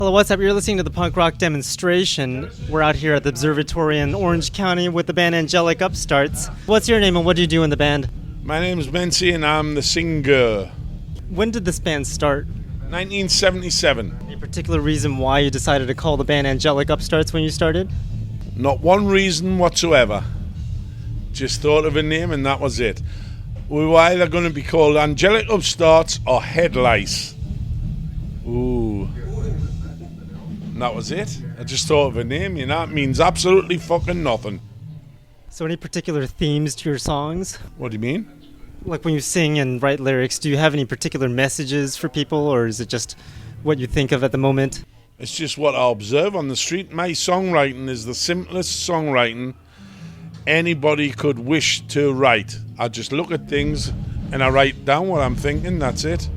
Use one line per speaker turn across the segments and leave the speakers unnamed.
Hello, what's up? You're listening to the punk rock demonstration. We're out here at the observatory in Orange County with the band Angelic Upstarts. What's your name and what do you do in the band?
My name's Mency and I'm the singer.
When did this band start?
1977.
Any particular reason why you decided to call the band Angelic Upstarts when you started?
Not one reason whatsoever. Just thought of a name and that was it. We were either going to be called Angelic Upstarts or Head Lice. Ooh. And that was it. I just thought of a name, you know. It means absolutely fucking nothing.
So any particular themes to your songs?
What do you mean?
Like when you sing and write lyrics, do you have any particular messages for people, or is it just what you think of at the moment?
It's just what I observe on the street. My songwriting is the simplest songwriting anybody could wish to write. I just look at things and I write down what I'm thinking, that's it.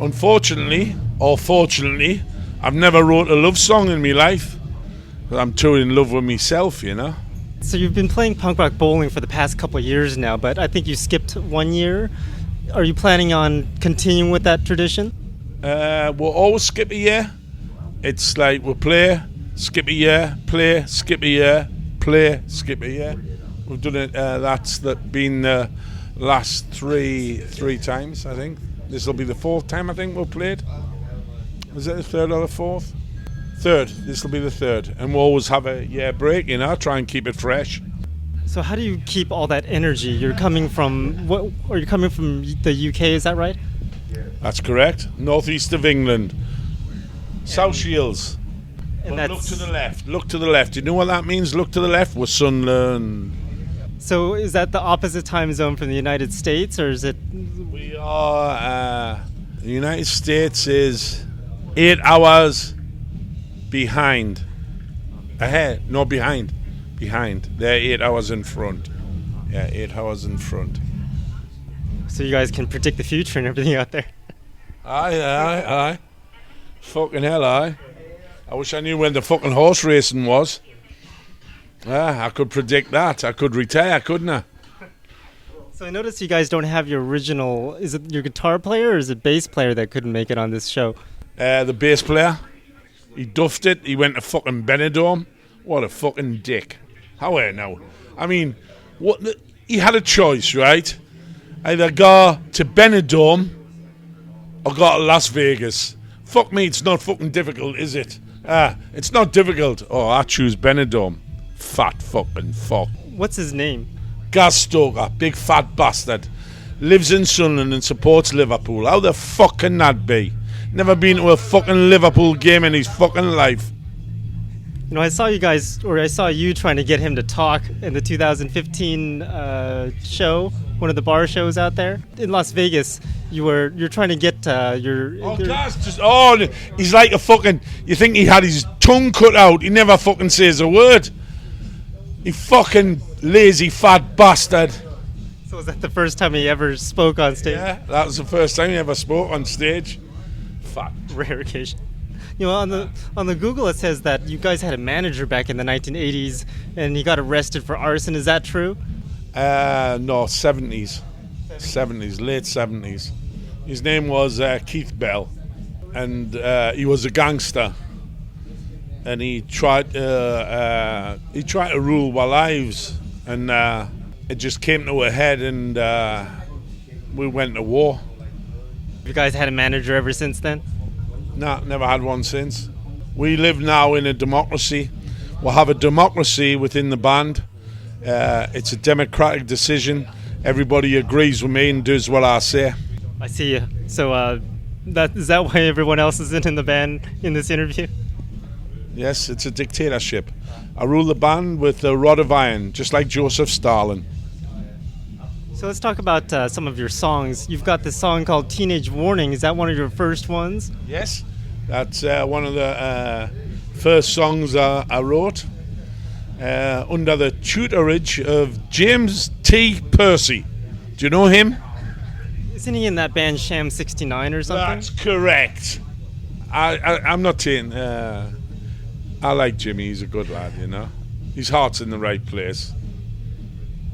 Unfortunately, or fortunately, I've never wrote a love song in my life. I'm too in love with myself, you know.
So you've been playing punk rock bowling for the past couple of years now, but I think you skipped 1 year. Are you planning on continuing with that tradition?
We'll always skip a year. It's like we'll play, skip a year, play, skip a year, play, skip a year. We've done it. That's been the last three times, I think. This will be the fourth time I think we'll play it. Is it the third or the fourth? Third. This will be the third. And we'll always have a year break, you know, try and keep it fresh.
So how do you keep all that energy? You're coming from, are you coming from the UK, is that right?
That's correct. Northeast of England. South Shields.
And
But look to the left. Look to the left. You know what that means? Look to the left. We're Sunderland.
So is that the opposite time zone from the United States, or is it?
We are, the United States is 8 hours behind. Ahead. No, behind. Behind. They're 8 hours in front. Yeah, 8 hours in front.
So you guys can predict the future and everything out there.
Aye. Fucking hell, aye. I wish I knew when the fucking horse racing was. I could predict that. I could retire, couldn't I?
So I noticed you guys don't have your original. Is it your guitar player or is it bass player that couldn't make it on this show?
The bass player. He duffed it. He went to fucking Benidorm. What a fucking dick. How now? I mean, he had a choice, right? Either go to Benidorm or go to Las Vegas. Fuck me, it's not fucking difficult, is it? It's not difficult. Oh, I choose Benidorm. Fat fucking fuck.
What's his name?
Gas Stoker, big fat bastard. Lives in Sunderland and supports Liverpool. How the fuck can that be? Never been to a fucking Liverpool game in his fucking life.
You know, I saw you trying to get him to talk in the 2015 show, one of the bar shows out there in Las Vegas. You're trying to get
he's like a fucking. You think he had his tongue cut out? He never fucking says a word. He fucking lazy fat bastard.
So was that the first time he ever spoke on stage?
Yeah, that was the first time he ever spoke on stage. Fat.
Rare occasion. You know, on the Google it says that you guys had a manager back in the 1980s and he got arrested for arson. Is that true?
No, 70s. 70s, late 70s. His name was Keith Bell, and he was a gangster. And he tried to rule our lives, and it just came to a head, and we went to war.
You guys had a manager ever since then?
No, never had one since. We live now in a democracy. We'll have a democracy within the band. It's a democratic decision. Everybody agrees with me and does what I say.
I see you. So is that why everyone else isn't in the band in this interview?
Yes, it's a dictatorship. I rule the band with a rod of iron, just like Joseph Stalin.
So let's talk about some of your songs. You've got this song called Teenage Warning. Is that one of your first ones?
Yes, that's one of the first songs I wrote under the tutorage of James T. Percy. Do you know him?
Isn't he in that band Sham 69 or something?
That's correct. I'm not saying... I like Jimmy. He's a good lad, you know. His heart's in the right place.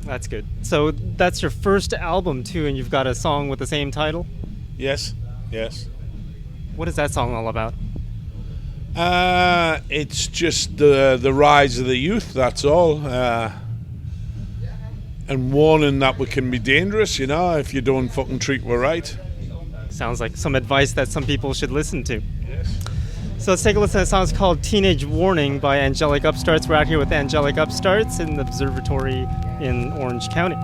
That's good. So that's your first album too, and you've got a song with the same title?
Yes, yes.
What is that song all about?
It's just the rise of the youth, that's all. And warning that we can be dangerous, if you don't fucking treat we right.
Sounds like some advice that some people should listen to. Yes. So let's take a listen to a song called Teenage Warning by Angelic Upstarts. We're out here with Angelic Upstarts in the observatory in Orange County.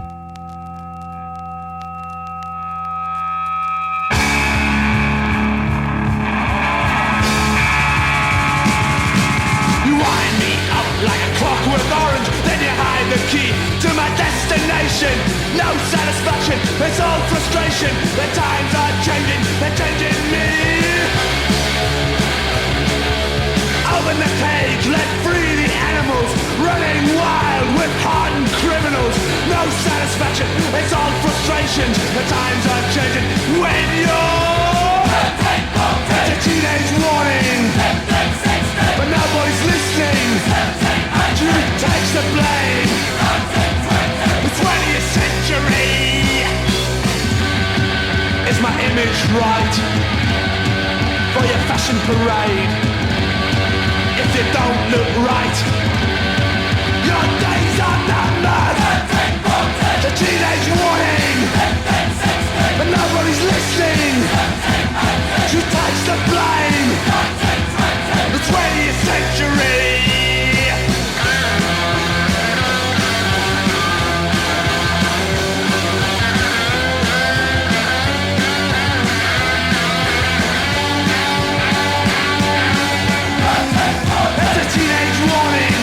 You wind me up like a clockwork orange, then you hide the key to my destination. No satisfaction, it's all frustration. The times are changing, they're changing me. Open the cage, let free the animals, running wild with hardened criminals. No satisfaction, it's all frustration. The times are changing when you're it's a teenage warning, but nobody's listening. Truth takes the blame. The 20th century. Is my image right for your fashion parade? If you don't look right, your days are numbered. The teenage warning, but nobody's listening. Who takes the blame? The 20th century. Teenage warning,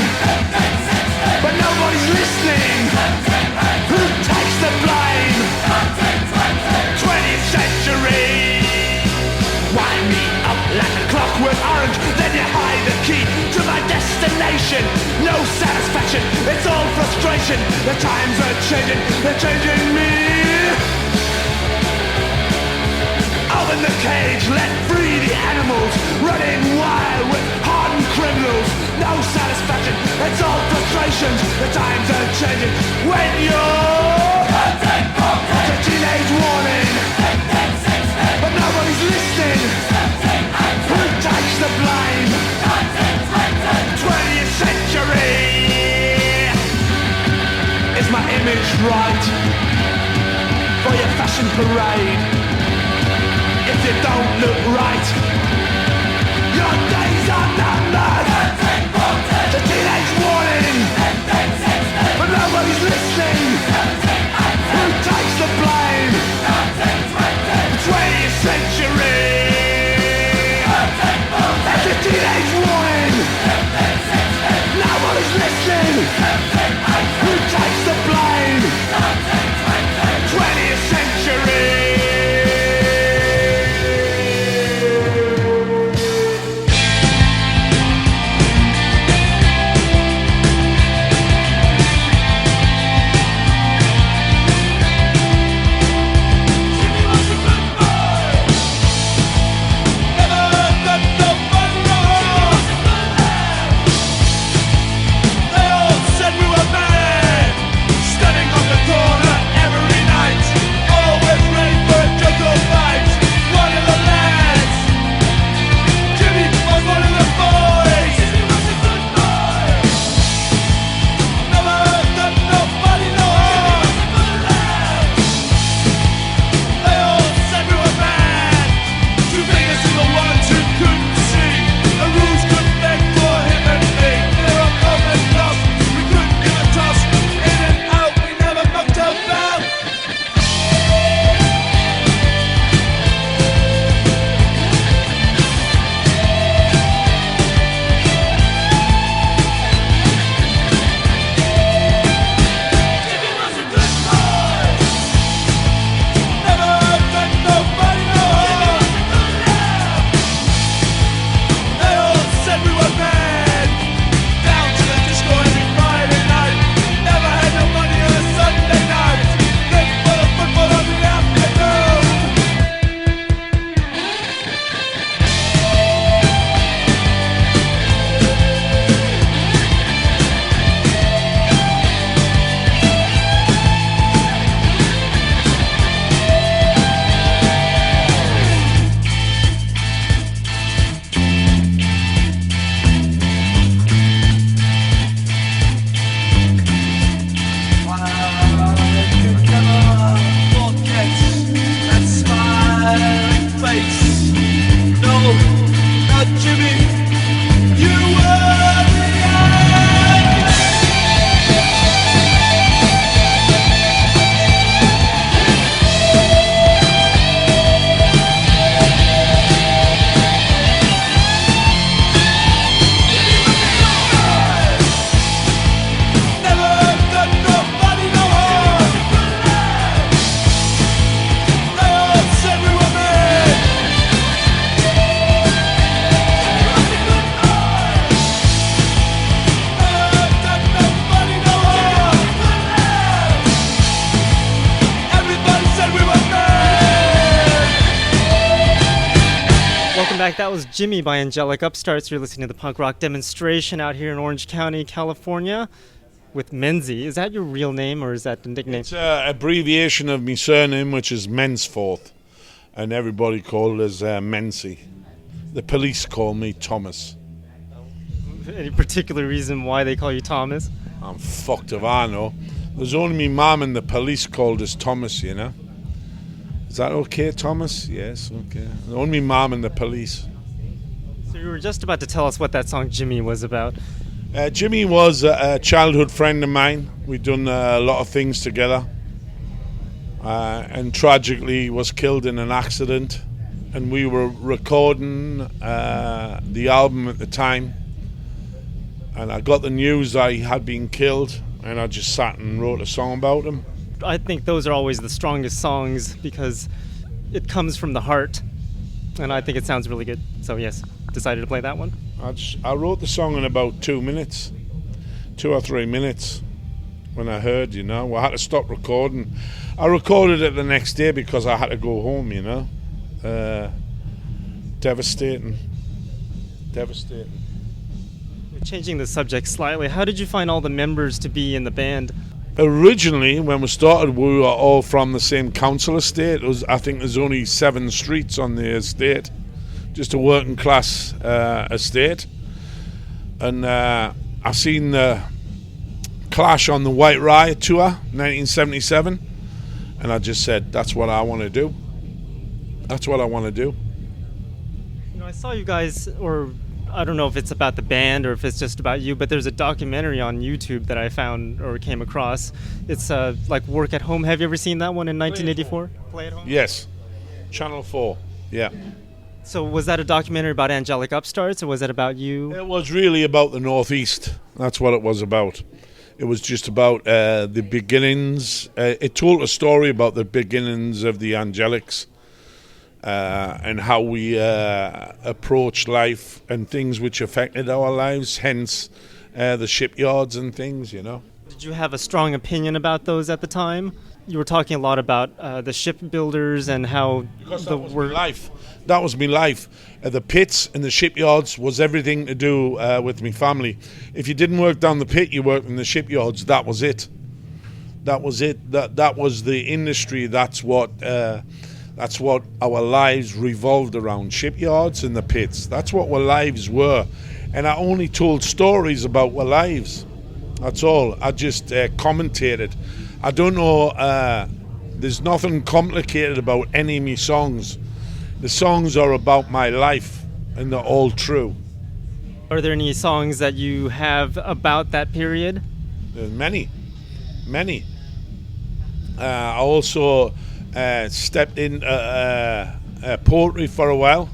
but nobody's listening. Who takes the blame? 20th century. Wind me up like a clockwork orange, then you hide the key to my destination. No satisfaction, it's all frustration. The times are changing, they're changing me. Open the cage, let free the animals, running wild with hardened criminals. No satisfaction, it's all frustrations. The times are changing when you're it's a teenage warning, but nobody's listening. Who takes the blame? 20th century. Is my image right for your fashion parade? If you don't look right, your days are numbered. The teenage warning, but nobody's listening. Who takes the blame? 20th century. It's a teenage warning, nobody's listening. Who takes the blame? 20th century.
back. That was Jimmy by Angelic Upstarts. You're listening to the punk rock demonstration out here in Orange County, California, with Menzie. Is that your real name or is that the nickname?
It's an abbreviation of my surname, which is Mensforth, and everybody called it as Menzie. The police call me Thomas.
Any particular reason why they call you Thomas?
I'm fucked if I know. There's only me mum and the police called us Thomas, you know. Is that okay, Thomas? Yes, okay. Only me mum and the police.
So you were just about to tell us what that song Jimmy was about.
Jimmy was a childhood friend of mine. We'd done a lot of things together. And tragically was killed in an accident. And we were recording the album at the time. And I got the news that he had been killed. And I just sat and wrote a song about him.
I think those are always the strongest songs because it comes from the heart. And I think it sounds really good. So yes, decided to play that one.
I wrote the song in about 2 minutes, 2 or 3 minutes. When I heard, you know, I had to stop recording. I recorded it the next day because I had to go home, you know. Devastating.
Changing the subject slightly, how did you find all the members to be in the band?
Originally, when we started, we were all from the same council estate. I think there's only 7 streets on the estate, just a working class estate. And I seen the Clash on the White Riot tour, 1977, and I just said, that's what I want to do. That's what I want to do.
You know, I saw you guys, or I don't know if it's about the band or if it's just about you, but there's a documentary on YouTube that I found or came across. It's like Work at Home. Have you ever seen that one in 1984? Play at Home?
Yes. Channel 4. Yeah.
So was that a documentary about Angelic Upstarts or was it about you?
It was really about the Northeast. That's what it was about. It was just about the beginnings. It told a story about the beginnings of the Angelics. And how we approached life and things which affected our lives, hence the shipyards and things, you know.
Did you have a strong opinion about those at the time? You were talking a lot about the shipbuilders and how
because that was my life. That was my life. The pits and the shipyards was everything to do with my family. If you didn't work down the pit, you worked in the shipyards. That was it. That was it. That was the industry. That's what our lives revolved around, shipyards and the pits. That's what our lives were. And I only told stories about our lives. That's all. I just commentated. I don't know, there's nothing complicated about any of my songs. The songs are about my life, and they're all true.
Are there any songs that you have about that period?
There's many. I also stepped in poetry for a while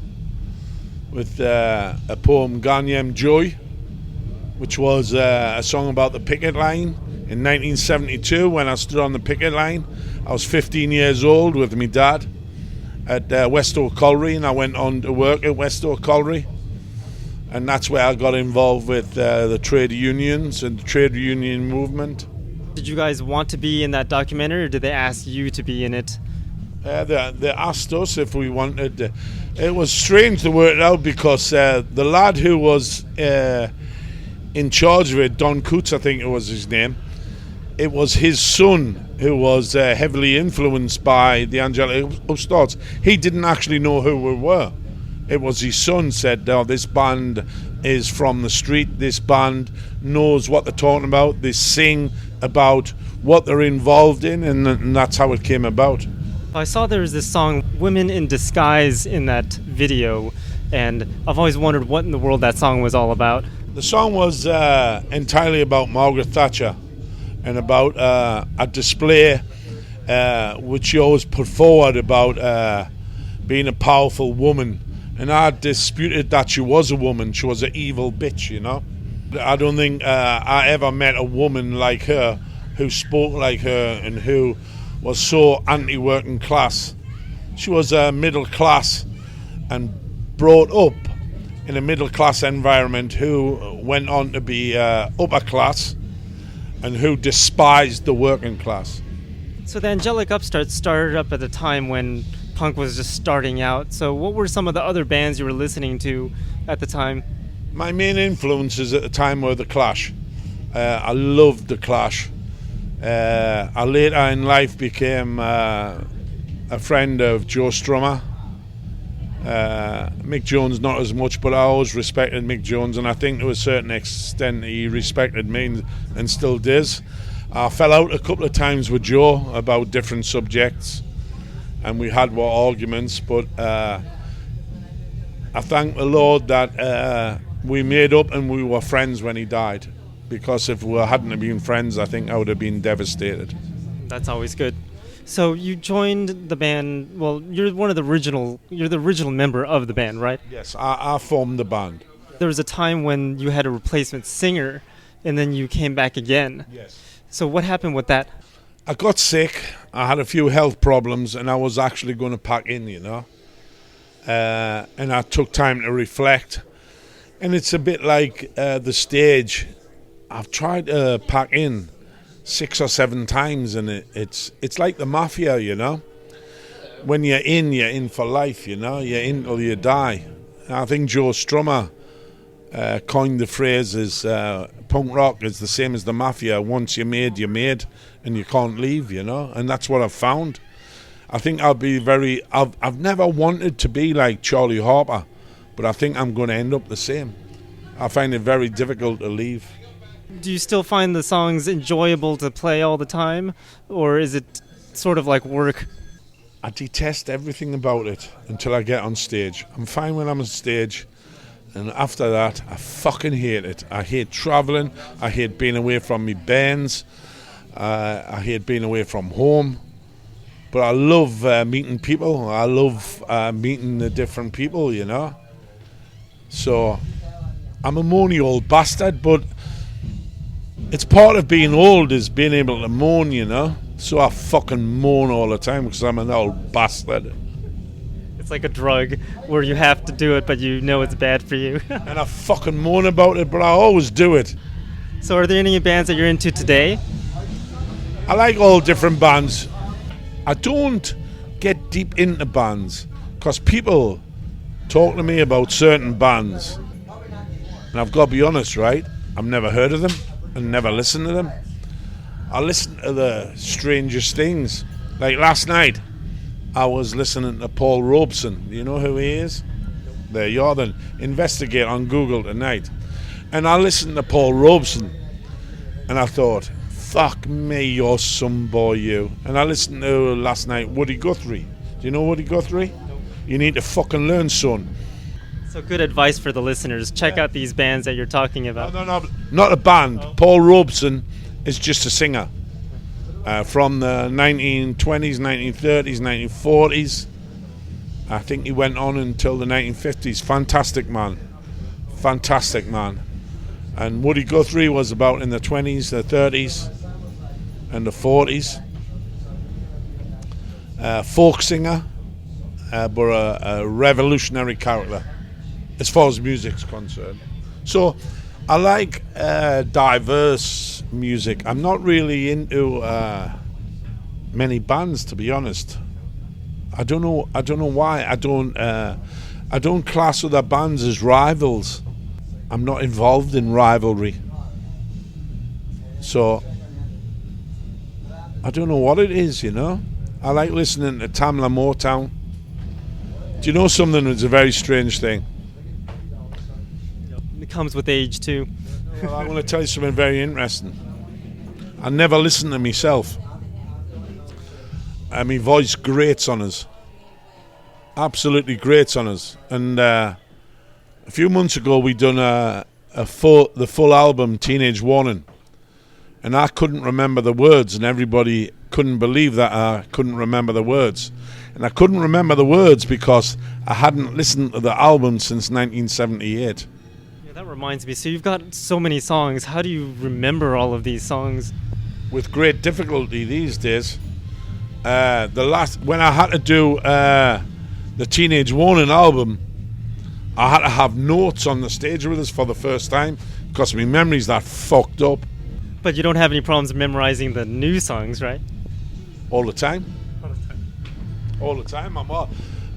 with a poem Ganyem Joy, which was a song about the picket line in 1972 when I stood on the picket line. I was 15 years old with my dad at Westover Colliery, and I went on to work at Westover Colliery, and that's where I got involved with the trade unions and the trade union movement.
Did you guys want to be in that documentary, or did they ask you to be in it?
They asked us if we wanted. It was strange to work it out because the lad who was in charge of it, Don Coots, I think it was his name, it was his son who was heavily influenced by the Angelic Upstarts. He didn't actually know who we were. It was his son said, "Oh, this band is from the street. This band knows what they're talking about. They sing about what they're involved in," and that's how it came about.
I saw there was this song, Women in Disguise, in that video, and I've always wondered what in the world that song was all about.
The song was entirely about Margaret Thatcher and about a display which she always put forward about being a powerful woman. And I disputed that she was a woman. She was an evil bitch, you know. I don't think I ever met a woman like her who spoke like her and who was so anti-working class. She was middle class and brought up in a middle class environment who went on to be upper class and who despised the working class.
So the Angelic Upstarts started up at a time when punk was just starting out. So what were some of the other bands you were listening to at the time?
My main influences at the time were The Clash. I loved The Clash. I later in life became a friend of Joe Strummer. Mick Jones not as much, but I always respected Mick Jones, and I think to a certain extent he respected me and still does. I fell out a couple of times with Joe about different subjects, and we had more arguments, but I thank the Lord that we made up and we were friends when he died, because if we hadn't been friends, I think I would have been devastated.
That's always good. So you joined the band. Well, you're the original member of the band, right?
Yes, I formed the band.
There was a time when you had a replacement singer, and then you came back again.
Yes.
So what happened with that?
I got sick. I had a few health problems, and I was actually going to pack in, and I took time to reflect. And it's a bit like the stage. I've tried to pack in 6 or 7 times, and it's like the mafia, When you're in for life, You're in till you die. And I think Joe Strummer coined the phrase as punk rock is the same as the mafia. Once you're made, and you can't leave, And that's what I've found. I think I've never wanted to be like Charlie Harper, but I think I'm going to end up the same. I find it very difficult to leave.
Do you still find the songs enjoyable to play all the time, or is it sort of like work?
I detest everything about it until I get on stage. I'm fine when I'm on stage, and after that, I fucking hate it. I hate travelling. I hate being away from my bands. I hate being away from home. But I love meeting people. I love meeting the different people, So I'm a moany old bastard, but it's part of being old is being able to moan, So I fucking moan all the time because I'm an old bastard.
It's like a drug where you have to do it, but you know it's bad for you.
And I fucking moan about it, but I always do it.
So are there any bands that you're into today?
I like all different bands. I don't get deep into bands because people talk to me about certain bands. And I've got to be honest, right? I've never heard of them and never listened to them. I listen to the strangest things. Like last night, I was listening to Paul Robeson. Do you know who he is? There you are then. Investigate on Google tonight. And I listened to Paul Robeson, and I thought, fuck me, you're some boy, you. And I listened to last night Woody Guthrie. Do you know Woody Guthrie? You need to fucking learn, son.
So good advice for the listeners. Check out these bands that you're talking about.
No, not a band. Oh. Paul Robeson is just a singer from the 1920s, 1930s, 1940s. I think he went on until the 1950s. Fantastic man. And Woody Guthrie was about in the 20s, the 30s, and the 40s. Folk singer, but a revolutionary character as far as music's concerned. So I like diverse music. I'm not really into many bands, to be honest. I don't know why. I don't class other bands as rivals. I'm not involved in rivalry. So I don't know what it is, I like listening to Tamla Motown. Do you know something that's a very strange thing?
It comes with age too.
Well, I want to tell you something very interesting. I never listen to myself. My voice grates on us. Absolutely grates on us. And a few months ago we done the full album Teenage Warning. And I couldn't remember the words, and everybody couldn't believe that I couldn't remember the words. And I couldn't remember the words because I hadn't listened to the album since 1978.
Yeah, that reminds me. So you've got so many songs. How do you remember all of these songs?
With great difficulty these days. When I had to do the Teenage Warning album, I had to have notes on the stage with us for the first time because my memory's that fucked up.
But you don't have any problems memorizing the new songs, right?
All the time. all the time.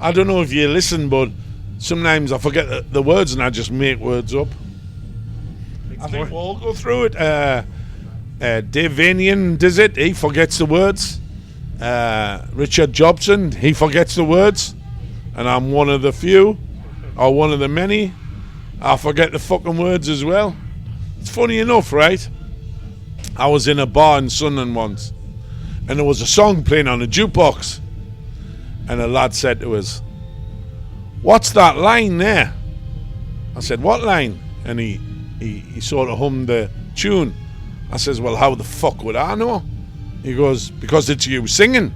I don't know if you listen, but sometimes I forget the words and I just make words up. I think we'll all go through it. Dave Vanian does it. He forgets the words. Richard Jobson, he forgets the words. And I'm one of the few, or one of the many. I forget the fucking words as well. It's funny enough, right? I was in a bar in Sunderland once, and there was a song playing on a jukebox. And a lad said to us, "What's that line there?" I said, "What line?" And he sort of hummed the tune. I says, "Well, how the fuck would I know?" He goes, "Because it's you singing."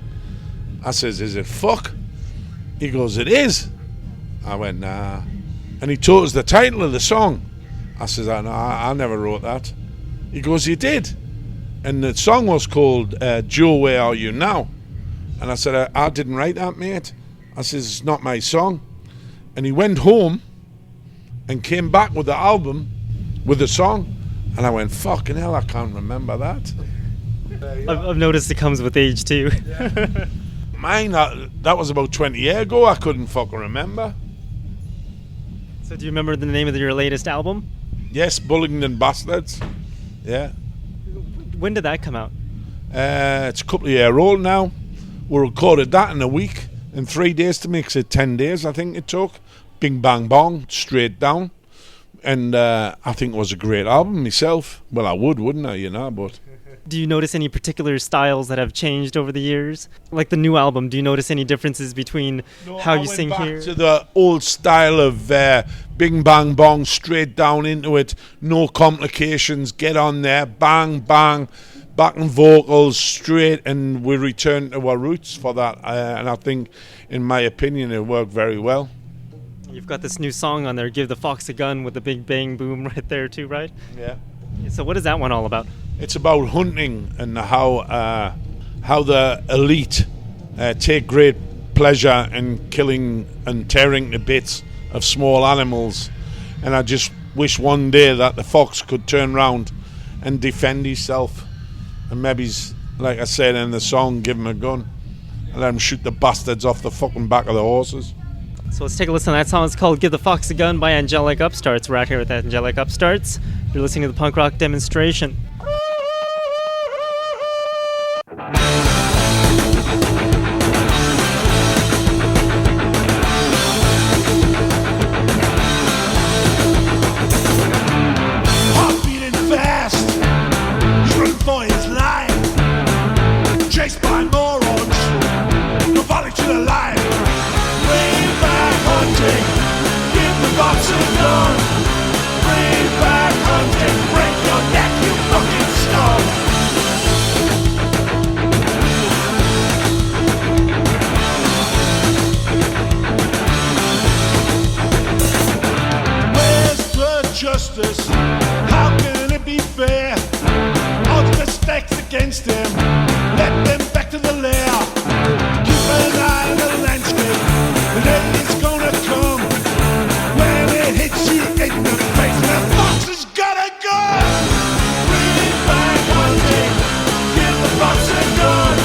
I says, "Is it fuck?" He goes, "It is." I went, "Nah." And he told us the title of the song. I says, I never wrote that." He goes, "You did." And the song was called Joe, Where Are You Now? And I said, I didn't write that, mate. I says, "It's not my song." And he went home and came back with the album with the song. And I went, "Fucking hell, I can't remember that."
I've noticed it comes with age too.
Mine, that was about 20 years ago. I couldn't fucking remember.
So do you remember the name of your latest album?
Yes, Bullingdon Bastards. Yeah.
When did that come out?
It's a couple of years old now. We recorded that in a week, in 3 days to mix it. 10 days, I think it took. Bing, bang, bong, straight down. And I think it was a great album myself. Well, I wouldn't I, but...
Do you notice any particular styles that have changed over the years? Like the new album, do you notice any differences between how you sing here?
To the old style of bing, bang, bong, straight down into it, no complications, get on there, bang, bang, backing vocals, straight, and we return to our roots for that. And I think, in my opinion, it worked very well.
You've got this new song on there, Give the Fox a Gun, with the big bang boom right there too, right?
Yeah.
So what is that one all about?
It's about hunting and how the elite take great pleasure in killing and tearing to bits of small animals. And I just wish one day that the fox could turn round and defend himself. And maybe, like I said in the song, give him a gun and let him shoot the bastards off the fucking back of the horses.
So let's take a listen to that song. It's called Give the Fox a Gun by Angelic Upstarts. We're out here with Angelic Upstarts. You're listening to the punk rock demonstration.
Heart beating fast, he's running for his life. Chased by morons, no volley to the line. Bring back hunting, give the fox a gun. Bring back hunting, break your neck, you fucking scum. Where's the justice? How can it be fair? All the mistakes against him, let them back to the lair. Keep an eye on the landscape, the day is gonna come when it hits you in the face. The fox has got a gun. Bring back hunting, give the fox a gun.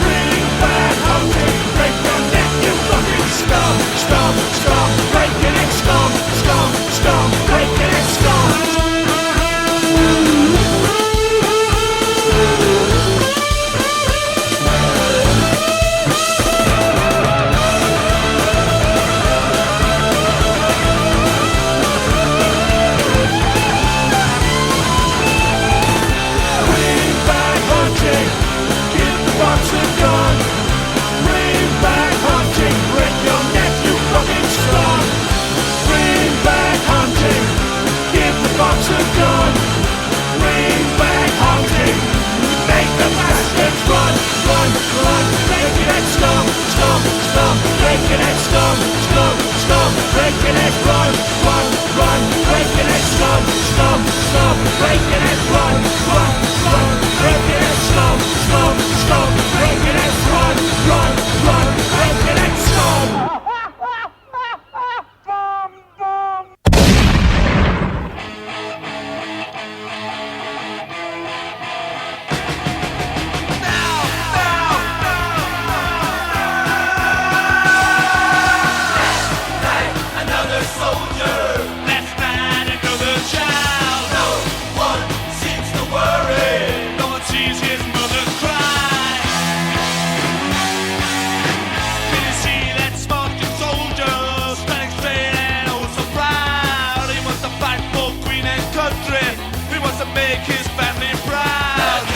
Bring back hunting, break your neck, you fucking scum. Scum, scum, breaking it, scum, scum, scum, breaking it, scum. make his family proud.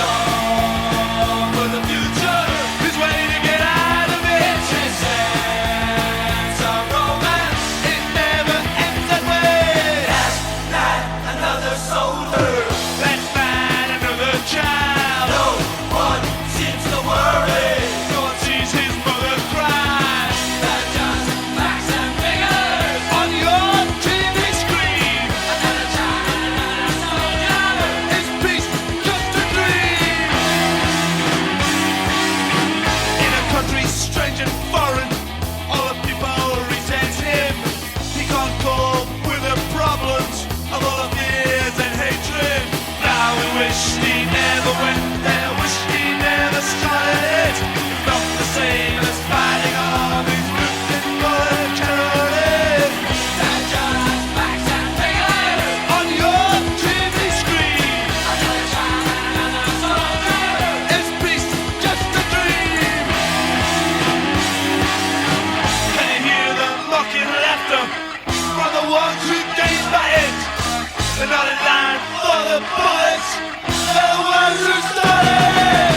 For the future, his way to get out of it. It's his sense of romance. It never ends that way. Last night, another soldier. Last night, another child. No one seems to worry. No one sees his mother cry. They're just facts and figures on your TV screen. Another child, another soldier. Is peace just a dream? In a country strange and foreign, all the people resent him. He can't cope with the problems of all the fears and hatred. Now we wish he never went there, wish he never started it. Not the same as fighting all these ruthless bullet terrorists. They're just facts and figures on your TV screen. Another child, another soldier. Is peace just a dream? Can you hear the mocking laughter from the ones who gained by it? They're not in line for the bullets. They're the ones who started it.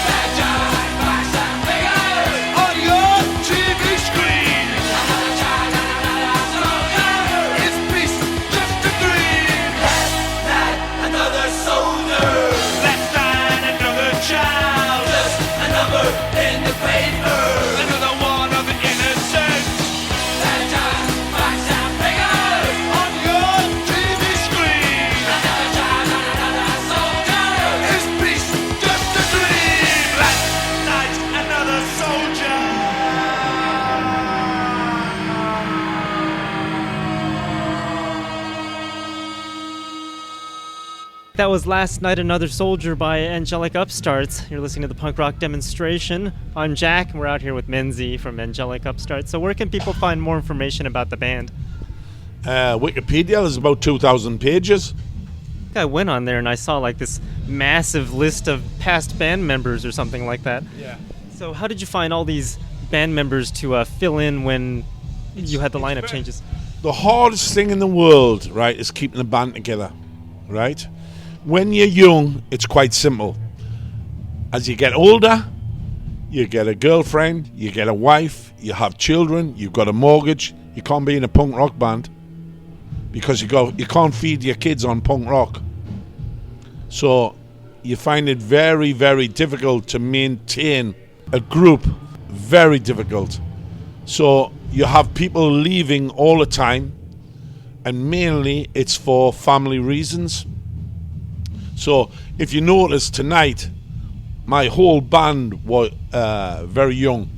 They're just facts and figures on your TV screen. Another child, another soldier. Is peace just a dream? Last night, another soldier. Last night, another child. Just a number in the paper. Another one of the innocent. They're just facts and figures on your TV screen. Another child, another soldier. Is peace just a dream? Last night, another soldier.
That was Last Night Another Soldier by Angelic Upstarts. You're listening to the punk rock demonstration. I'm Jack, and we're out here with Menzie from Angelic Upstarts. So where can people find more information about the band?
Wikipedia is about 2,000 pages.
I went on there and I saw like this massive list of past band members or something like that.
Yeah.
So how did you find all these band members to fill in when you had the lineup changes?
The hardest thing in the world, right, is keeping the band together, right? When you're young, it's quite simple. As you get older, you get a girlfriend, you get a wife, you have children, you've got a mortgage. You can't be in a punk rock band because you can't feed your kids on punk rock. So you find it very, very difficult to maintain a group. Very difficult. So you have people leaving all the time, and mainly it's for family reasons. So if you notice tonight, my whole band was very young.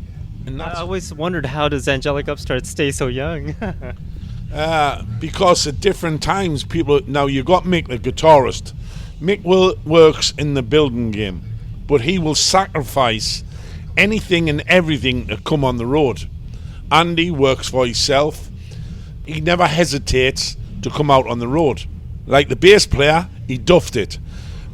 And
I
that's
always wondered, how does Angelic Upstart stay so young?
because at different times, people... Now, you got Mick, the guitarist. Mick works in the building game, but he will sacrifice anything and everything to come on the road. Andy works for himself. He never hesitates to come out on the road. Like the bass player, he duffed it.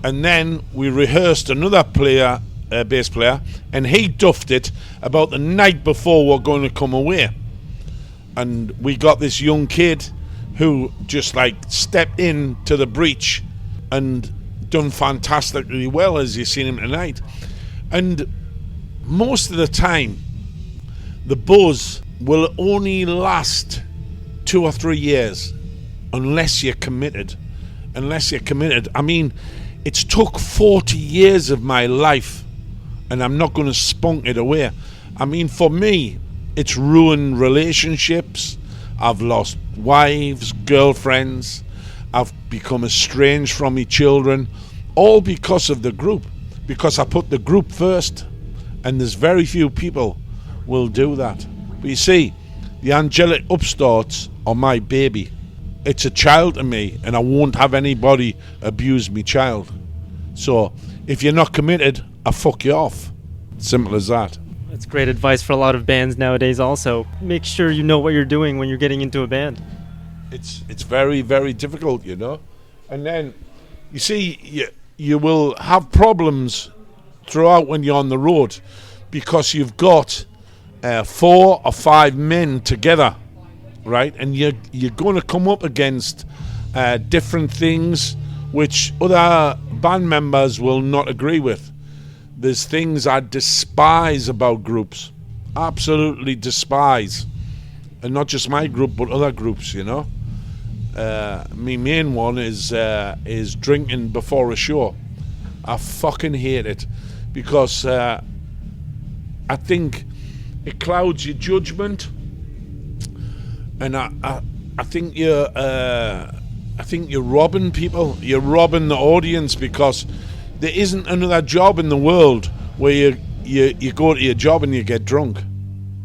And then we rehearsed another bass player, and he duffed it about the night before we're going to come away. And we got this young kid who just like stepped into the breach and done fantastically well, as you've seen him tonight. And most of the time, the buzz will only last 2 or 3 years unless you're committed. I mean, it's took 40 years of my life, and I'm not going to spunk it away. I mean, for me, it's ruined relationships. I've lost wives, girlfriends. I've become estranged from my children, all because of the group, because I put the group first, and there's very few people will do that. But you see, the Angelic Upstarts are my baby. It's a child to me, and I won't have anybody abuse me child. So if you're not committed, I fuck you off. Simple as that.
That's great advice for a lot of bands nowadays also. Make sure you know what you're doing when you're getting into a band.
It's very, very difficult, you know. And then, you see, you will have problems throughout when you're on the road, because you've got 4 or 5 men together, right? And you're going to come up against different things which other band members will not agree with. There's things I despise about groups, absolutely despise, and not just my group but other groups. You know, my main one is drinking before a show. I fucking hate it because I think it clouds your judgment, and I think you're robbing people. You're robbing the audience because there isn't another job in the world where you go to your job and you get drunk.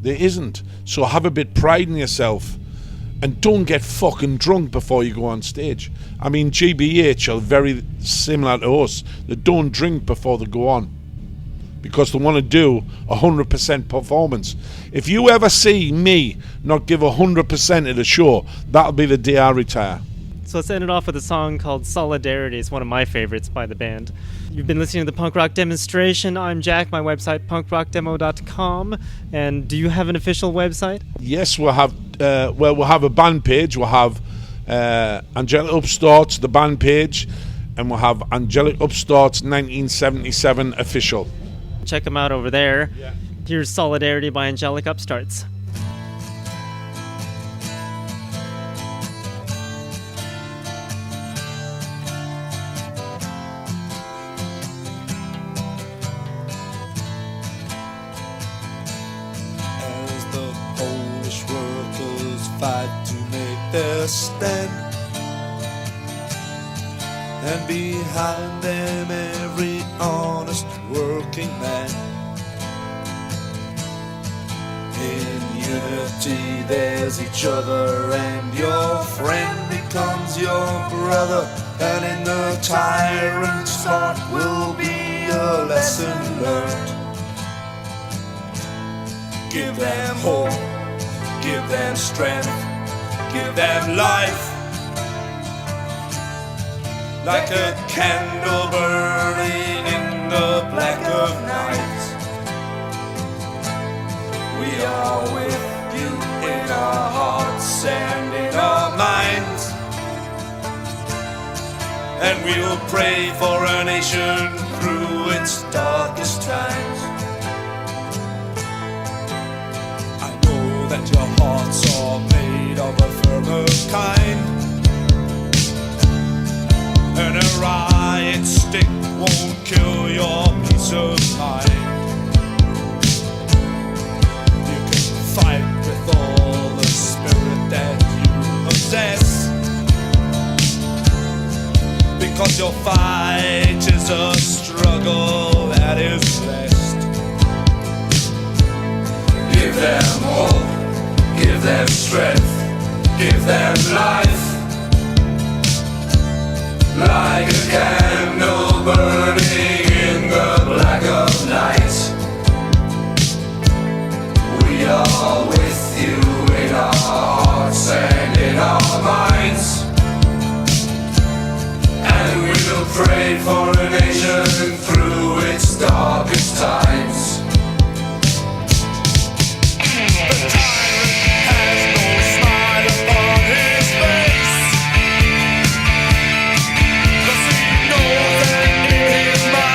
There isn't. So have a bit pride in yourself and don't get fucking drunk before you go on stage. I mean, GBH are very similar to us. They don't drink before they go on because they want to do 100% performance. If you ever see me not give 100% at a show, that'll be the day I retire.
So let's end it off with a song called Solidarity. It's one of my favorites by the band. You've been listening to the Punk Rock Demonstration. I'm Jack, my website, punkrockdemo.com. And do you have an official website?
Yes, we'll have a band page. We'll have Angelic Upstarts, the band page, and we'll have Angelic Upstarts 1977 official.
Check them out over there.
Yeah.
Here's Solidarity by Angelic Upstarts.
Fight to make their stand, and behind them every honest working man. In unity there's each other, and your friend becomes your brother, and in the tyrant's heart will be a lesson learned. Give them hope, give them strength, give them life, like a candle burning in the black of night. We are with you in our hearts and in our minds, and we'll pray for a nation through its darkest times. That your hearts are made of a firmer kind, and a riot stick won't kill your peace of mind. You can fight with all the spirit that you possess, because your fight is a struggle that is blessed. Give them hope, give them strength, give them life, like a candle burning in the black of night. We are with you in our hearts and in our minds, and we will pray for a nation through its darkest times. Cause he knows that in his mind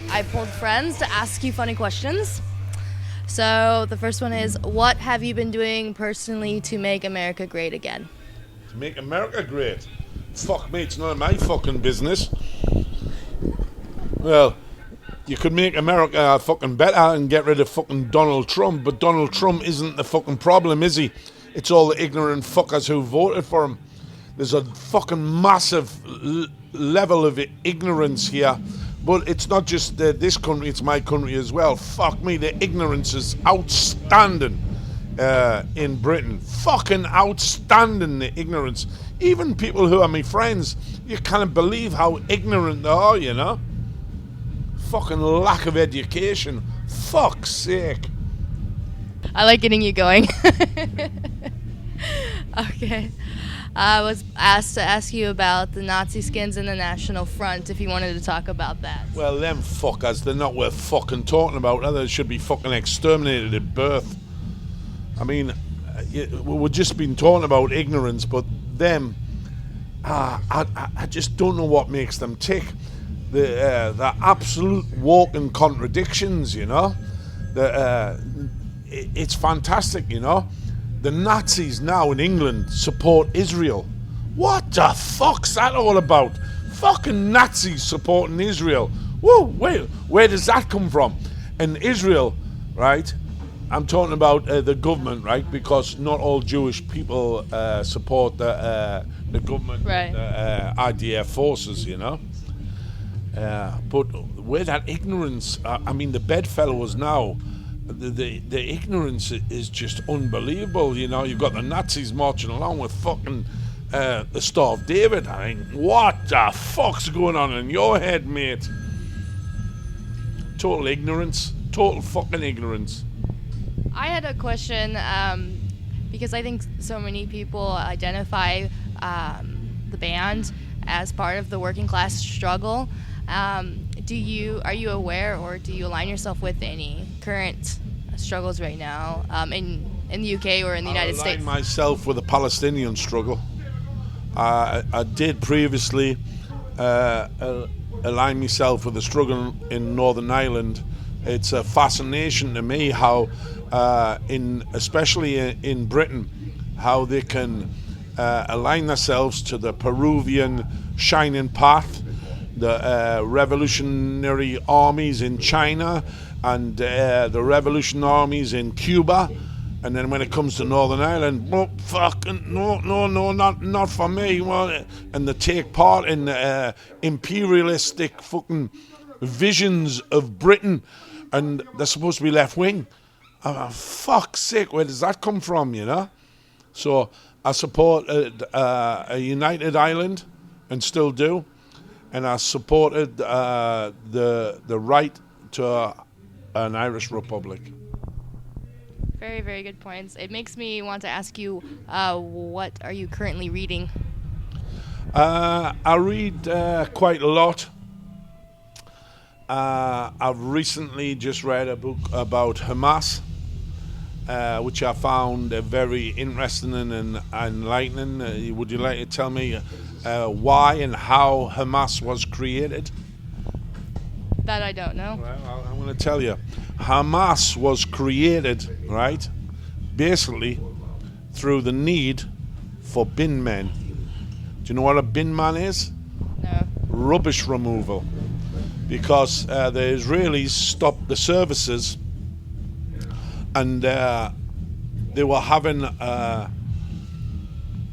I pulled friends to ask you funny questions. So the first one is, what have you been doing personally to make America great again?
To make America great? Fuck me, it's none of my fucking business. Well, you could make America fucking better and get rid of fucking Donald Trump, but Donald Trump isn't the fucking problem, is he? It's all the ignorant fuckers who voted for him. There's a fucking massive level of ignorance here. But it's not just this country, it's my country as well. Fuck me, the ignorance is outstanding in Britain. Fucking outstanding, the ignorance. Even people who are my friends, you can't believe how ignorant they are, you know? Fucking lack of education. Fuck's sake.
I like getting you going. Okay. I was asked to ask you about the Nazi skins in the National Front, if you wanted to talk about that.
Well, them fuckers, they're not worth fucking talking about. They should be fucking exterminated at birth. I mean, we've just been talking about ignorance, but them, I just don't know what makes them tick. The absolute walking contradictions, you know. It's fantastic, you know. The Nazis now in England support Israel. What the fuck's that all about? Fucking Nazis supporting Israel. Whoa, where does that come from? And Israel, right? I'm talking about the government, right? Because not all Jewish people support the government,
right.
IDF forces, you know. But where that ignorance, I mean, the bedfellows now, the ignorance is just unbelievable, you know. You've got the Nazis marching along with fucking the Star of David. I mean, what the fuck's going on in your head, mate? Total ignorance. Total fucking ignorance.
I had a question, because I think so many people identify the band as part of the working class struggle. Are you aware, or do you align yourself with any current struggles right now in the UK or in the United States?
I align myself with the Palestinian struggle. I did previously align myself with the struggle in Northern Ireland. It's a fascination to me how, especially in Britain, how they can align themselves to the Peruvian Shining Path, the revolutionary armies in China, and the revolution armies in Cuba. And then when it comes to Northern Ireland, no, not for me. Well, and they take part in imperialistic fucking visions of Britain, and they're supposed to be left wing. Fuck's sake, where does that come from, you know? So I support a united Ireland, and still do. And I supported the right to an Irish Republic.
Very, very good points. It makes me want to ask you, what are you currently reading?
I read quite a lot. I've recently just read a book about Hamas, which I found very interesting and enlightening. Would you like to tell me why and how Hamas was created?
That I don't know.
Well, I'm going to tell you. Hamas was created, right, basically through the need for bin men. Do you know what a bin man is?
No.
Rubbish removal. Because the Israelis stopped the services, and they were having the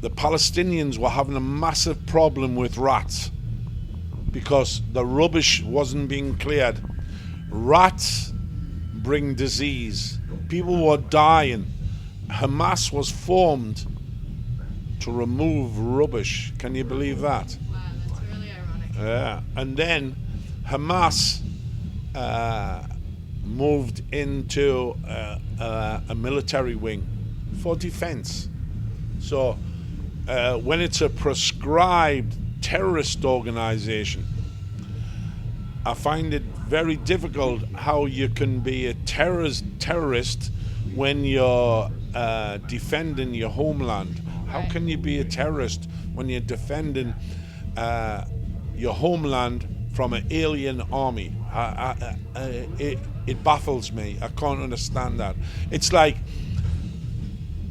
Palestinians were having a massive problem with rats because the rubbish wasn't being cleared. Rats bring disease. People were dying. Hamas was formed to remove rubbish. Can you believe that?
Wow, that's really ironic.
Yeah, and then Hamas moved into a military wing for defense. So when it's a proscribed terrorist organization, I find it very difficult how you can be a terrorist when you're defending your homeland. How can you be a terrorist when you're defending your homeland from an alien army. It baffles me. I can't understand that. It's like,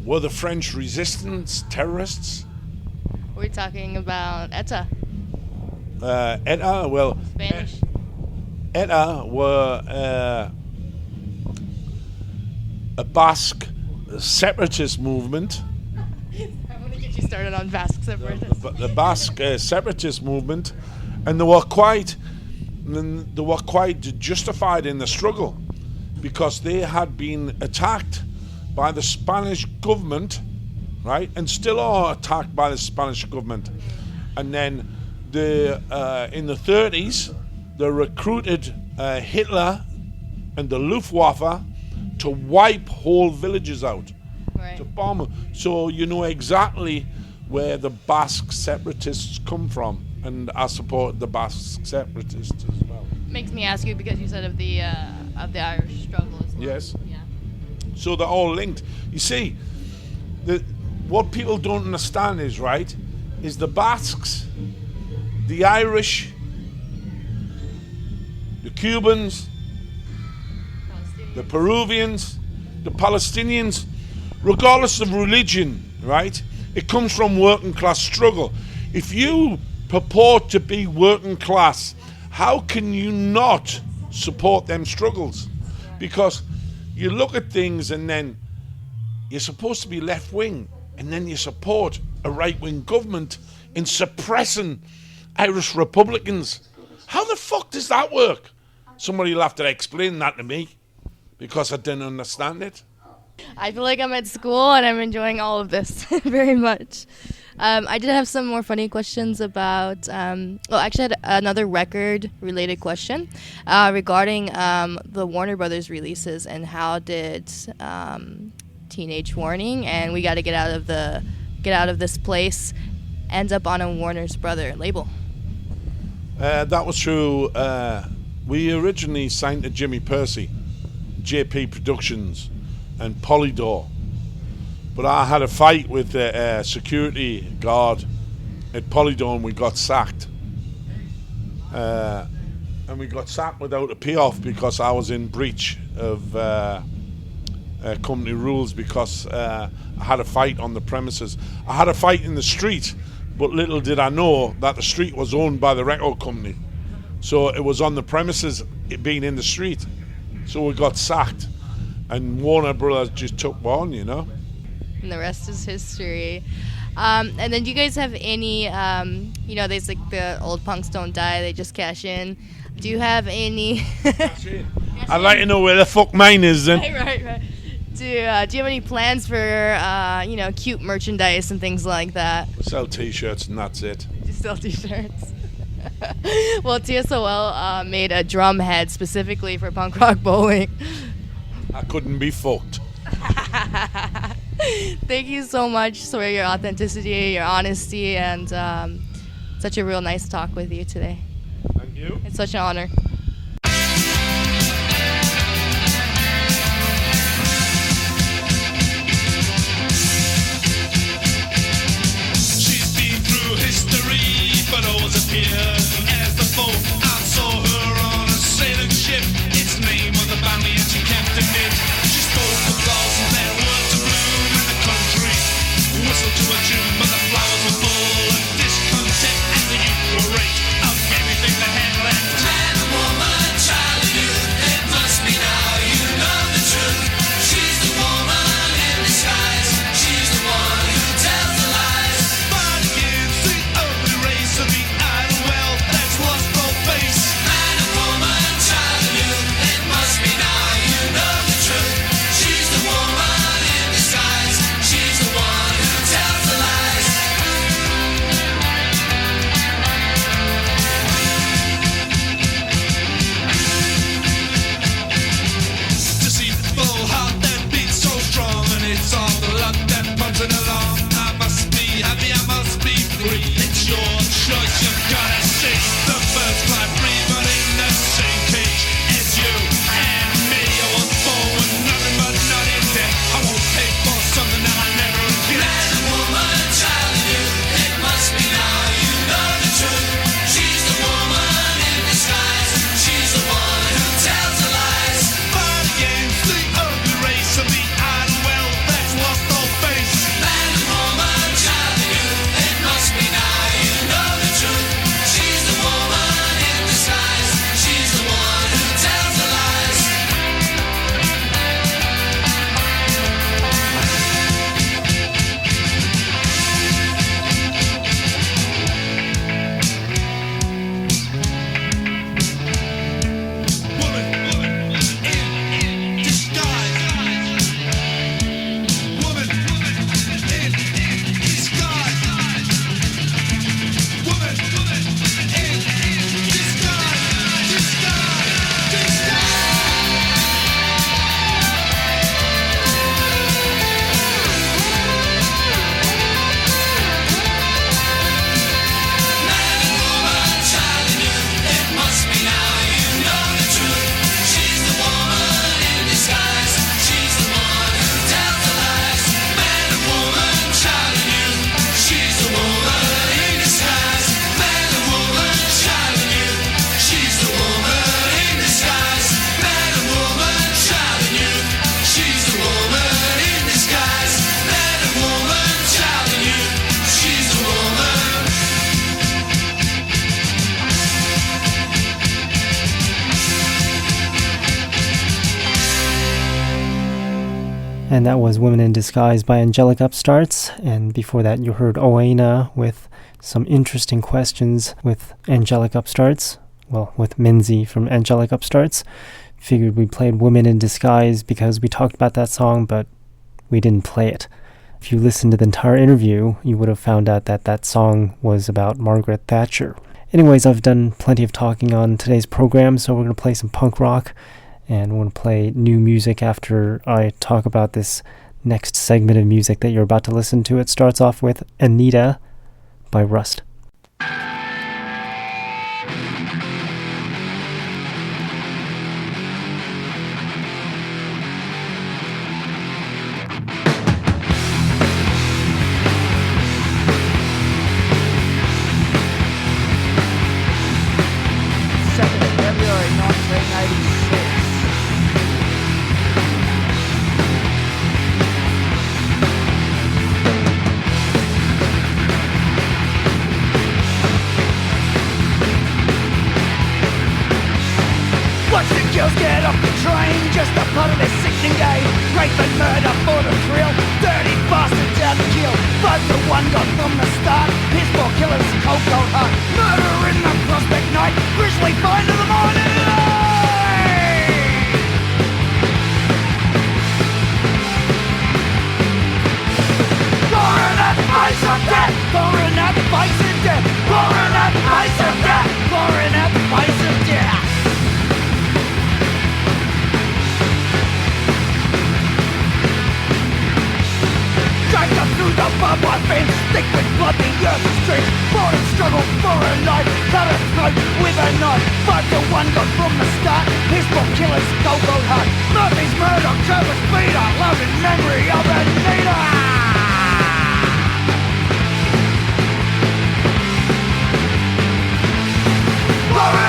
were the French resistance terrorists?
We're talking about ETA.
ETA, well,
Spanish.
ETA were a Basque separatist movement.
I want to get you started on Basque separatists.
The Basque separatist movement, and they were quite justified in the struggle because they had been attacked by the Spanish government, right, and still are attacked by the Spanish government. And then in the 30s, they recruited Hitler and the Luftwaffe to wipe whole villages out,
Right.
to bomb them. So you know exactly where the Basque separatists come from, and I support the Basque separatists as well.
Makes me ask you because you said of the Irish struggle as well.
Yes.
Yeah.
So they're all linked. You see, what people don't understand is, right, is the Basques, the Irish, the Cubans, the Peruvians, the Palestinians, regardless of religion, right, it comes from working class struggle. If you purport to be working class, how can you not support them struggles? Because you look at things and then you're supposed to be left wing, and then you support a right wing government in suppressing Irish Republicans. How the fuck does that work? Somebody will have to explain that to me because I didn't understand it.
I feel like I'm at school and I'm enjoying all of this very much. I did have some more funny questions about, actually I had another record-related question regarding the Warner Brothers releases and how did Teenage Warning and We Gotta Get Out of This Place end up on a Warner's Brother label?
That was through, we originally signed to Jimmy Percy, JP Productions, and Polydor. But I had a fight with the security guard at Polydor and we got sacked. And we got sacked without a payoff because I was in breach of company rules because I had a fight on the premises. I had a fight in the street, but little did I know that the street was owned by the record company. So it was on the premises, it being in the street. So we got sacked. And Warner Brothers just took one, you know.
And the rest is history. And then do you guys have any, there's like the old punks don't die, they just cash in. Do you have any...
I'd like to know where the fuck mine is then.
Right. Do you have any plans for, cute merchandise and things like that?
We sell t-shirts and that's it.
You sell t-shirts? Well, TSOL made a drum head specifically for punk rock bowling.
I couldn't be fucked.
Thank you so much for your authenticity, your honesty, and such a real nice talk with you today.
Thank you.
It's such an honor.
She's been through history, but always appeared as the foe. I saw her on a sailing ship. Its name was the Bounty, and she kept it knit. She spoke the laws and there were to bloom in the country. Whistled to a tune, but the flowers were full of discontent, and the youth were rich of anything that had left. Man, woman, child, and youth, it must be now. You know the truth. She's the woman in disguise. She's the one who tells the lies. But against the ugly race of the idle wealth that's lost both faith
And that was Women in Disguise by Angelic Upstarts. And before that, you heard Oena with some interesting questions with Angelic Upstarts. Well, with Minzy from Angelic Upstarts. Figured we played Women in Disguise because we talked about that song, but we didn't play it. If you listened to the entire interview, you would have found out that that song was about Margaret Thatcher. Anyways, I've done plenty of talking on today's program, so we're going to play some punk rock. And we're going to play new music after I talk about this next segment of music that you're about to listen to. It starts off with Anita by Rust.
Get off the train, just a part of their sickening game. Rape and murder for the thrill, dirty bastards out to kill. 5-1 got from the start, his four killers, cold heart. Murder in the prospect night, grisly find of the morning light. Pouring out the face of death, pouring out the face of death, pouring out the face of death, pouring out the face of death. Through the barbed wire fence, thick with blood, the earth is streets. Fought and struggled for a life, cut a throat with a knife. 5-1 got from the start, his four killers, cold heart. Murphy's murder, Travis Peter, love in memory of Anita. Pouring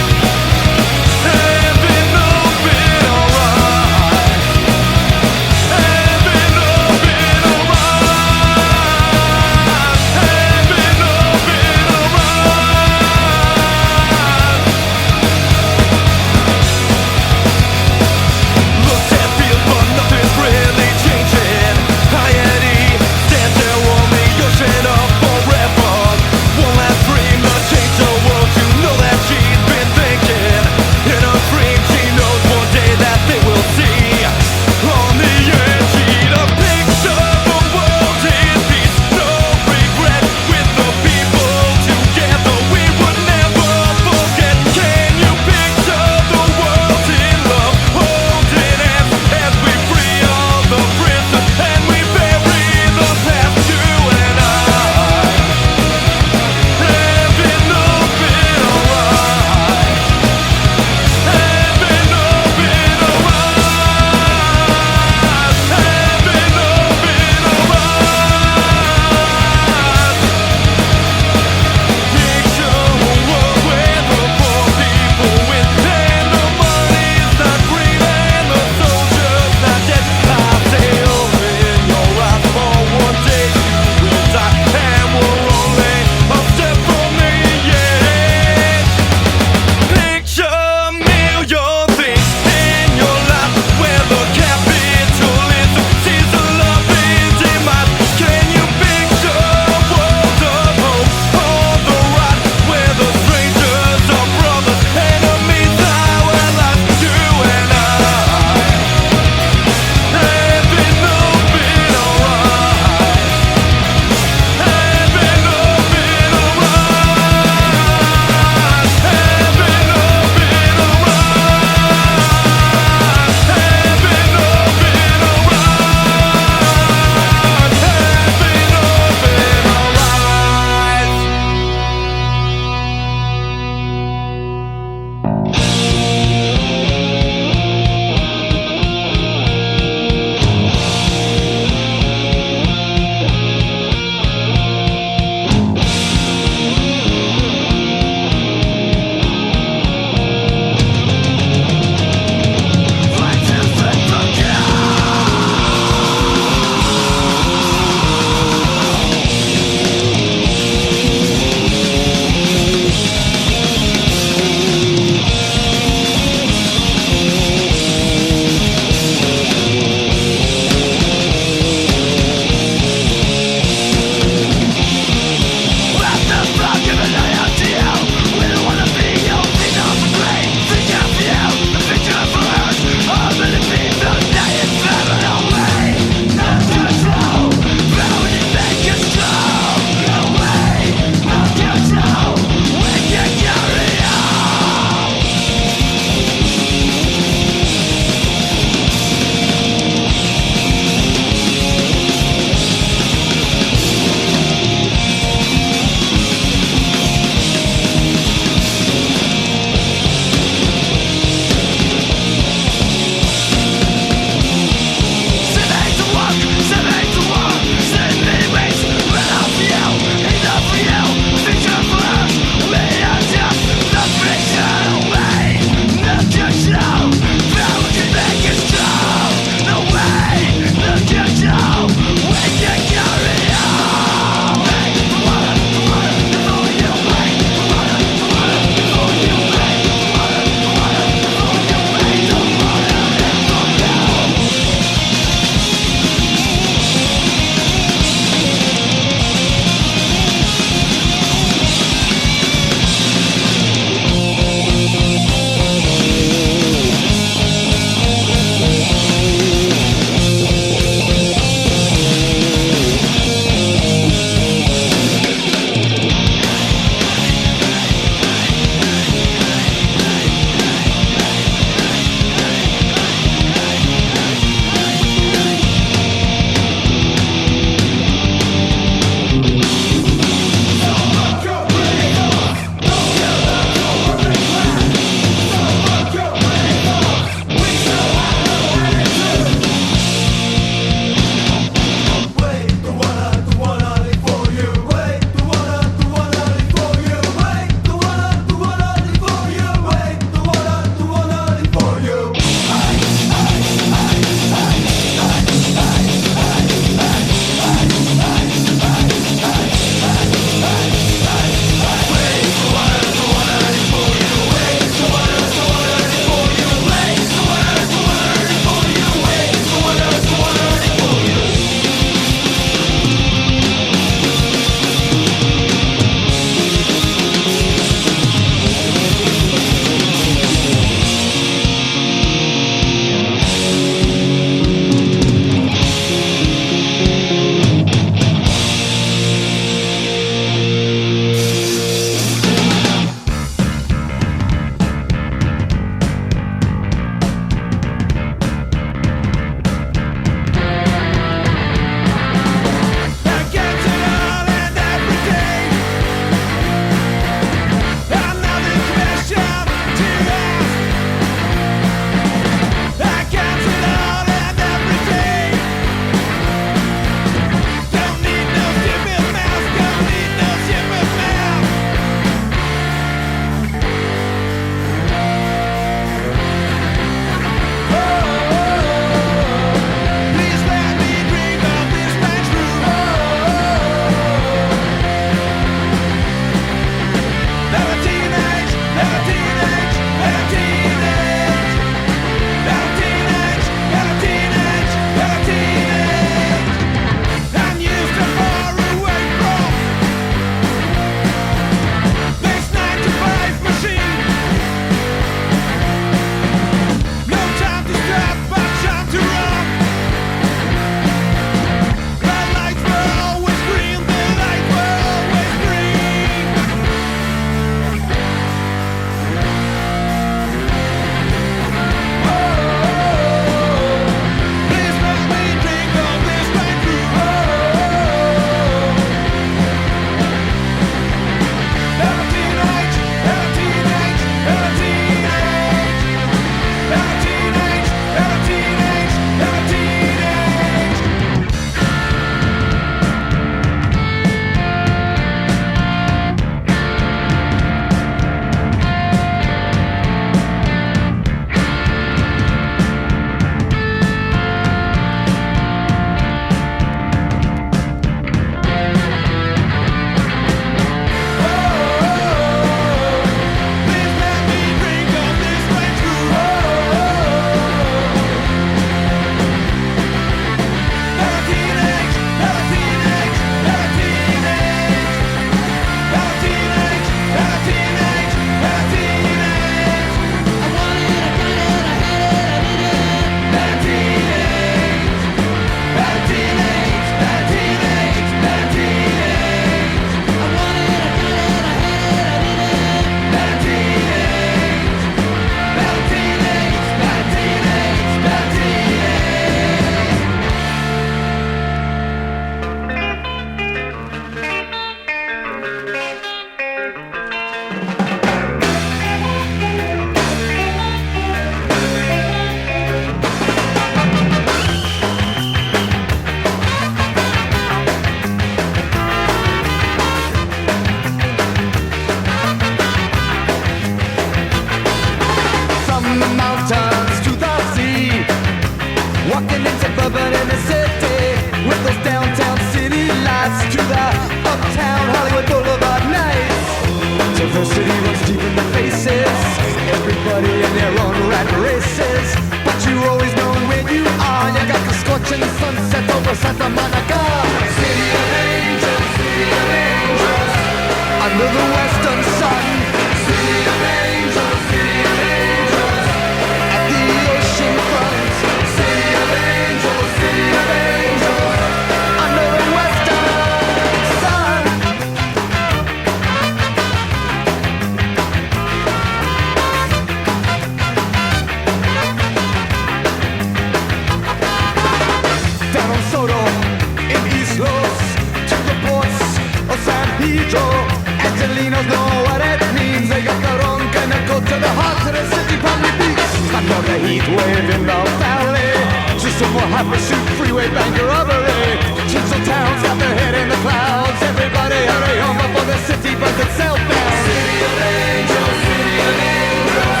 wave in the valley. Just some more high pursuit, freeway banker robbery. Tinsel towns got their head in the clouds. Everybody hurry home before the city burns itself down. City of angels, city of angels,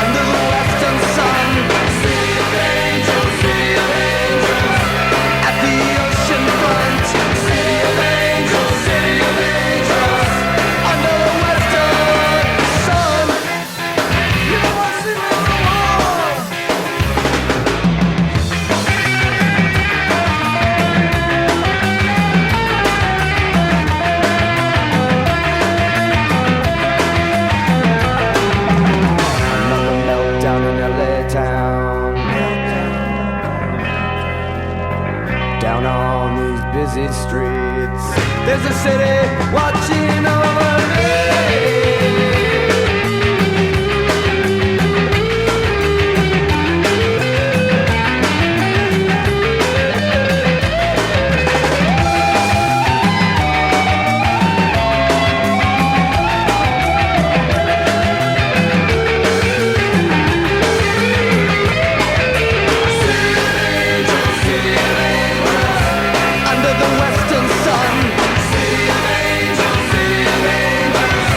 under the western sun. City of angels, city of angels, at the ocean front. City of angels, city of angels, under the western sun. You must see the wall. Another meltdown in LA town. Down on these busy streets, there's a city watching over me. Under the western sun. City of angels, city of angels,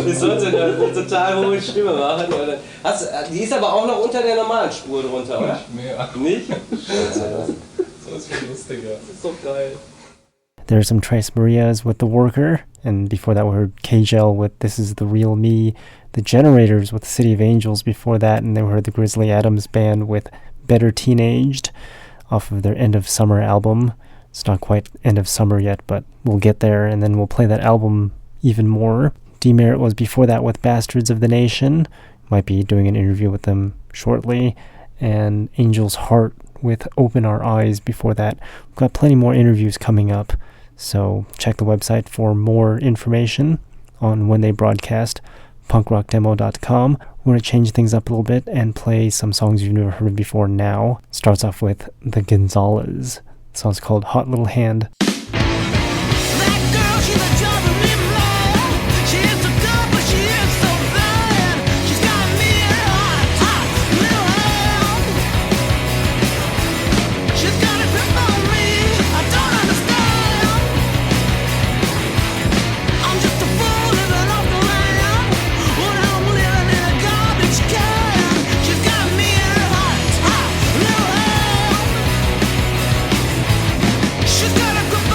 Ich sollte eine total hohe Stimme machen. Oder? Die ist aber auch noch unter der normalen Spur drunter, oder? Nicht?
So ist viel lustiger.
Das ist so geil.
There are some Trace Marias with The Worker, and before that we heard K-Gel with This Is The Real Me, The Generators with City of Angels before that, and then we heard the Grizzly Adams Band with Better Teenaged off of their End of Summer album. It's not quite end of summer yet, but we'll get there, and then we'll play that album even more. Demerit was before that with Bastards of the Nation. Might be doing an interview with them shortly. And Angel's Heart with Open Our Eyes before that. We've got plenty more interviews coming up, so check the website for more information on when they broadcast, punkrockdemo.com. We're going to change things up a little bit and play some songs you've never heard before now. Starts off with The Gonzalez. The song's called Hot Little Hand.
She's got a grip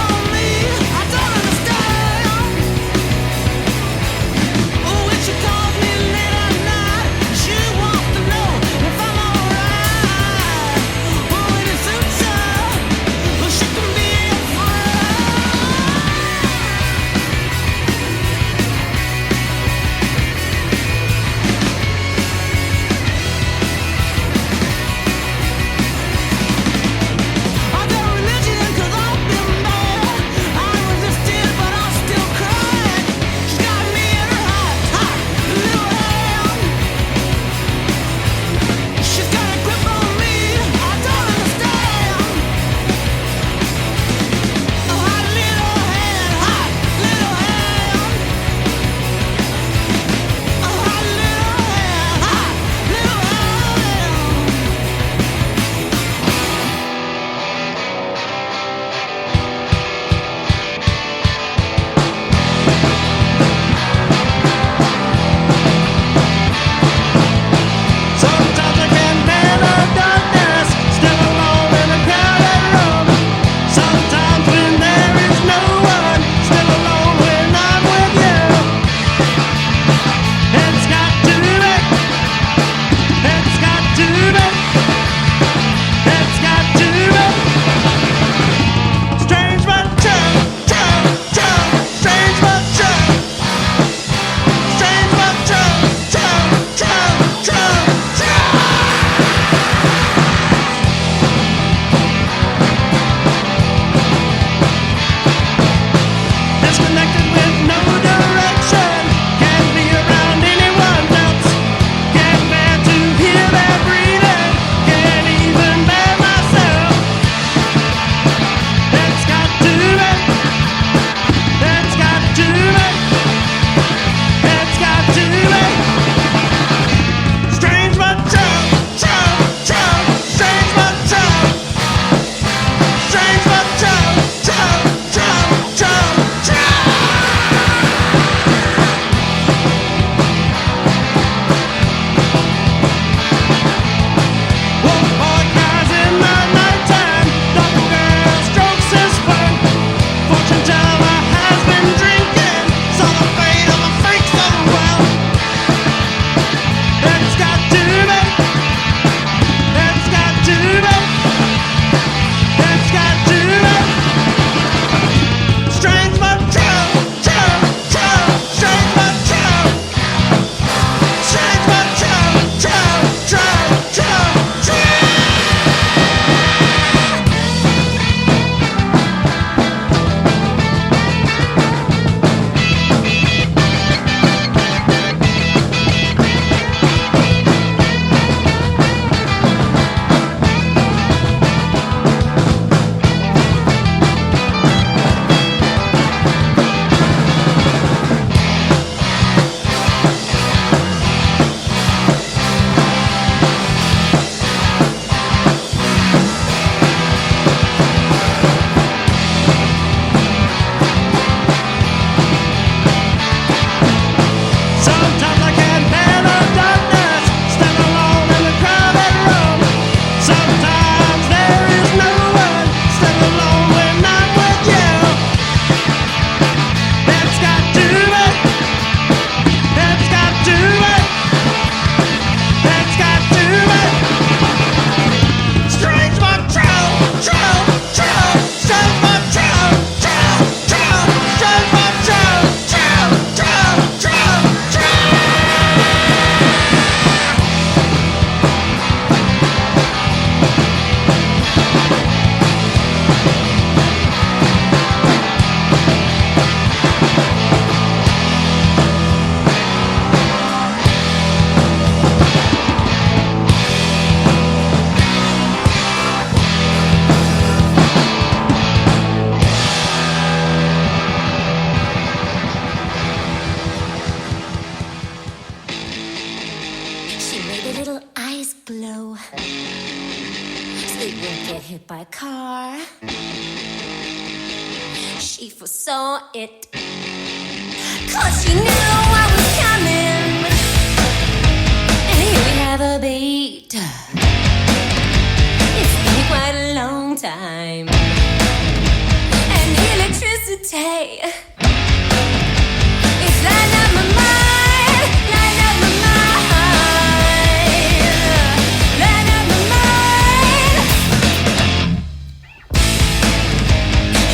foresaw it. 'Cause she knew I was coming. And here we have a beat. It's been quite a long time. And electricity, it's lighting up my mind, lighting up my mind, lighting up my mind.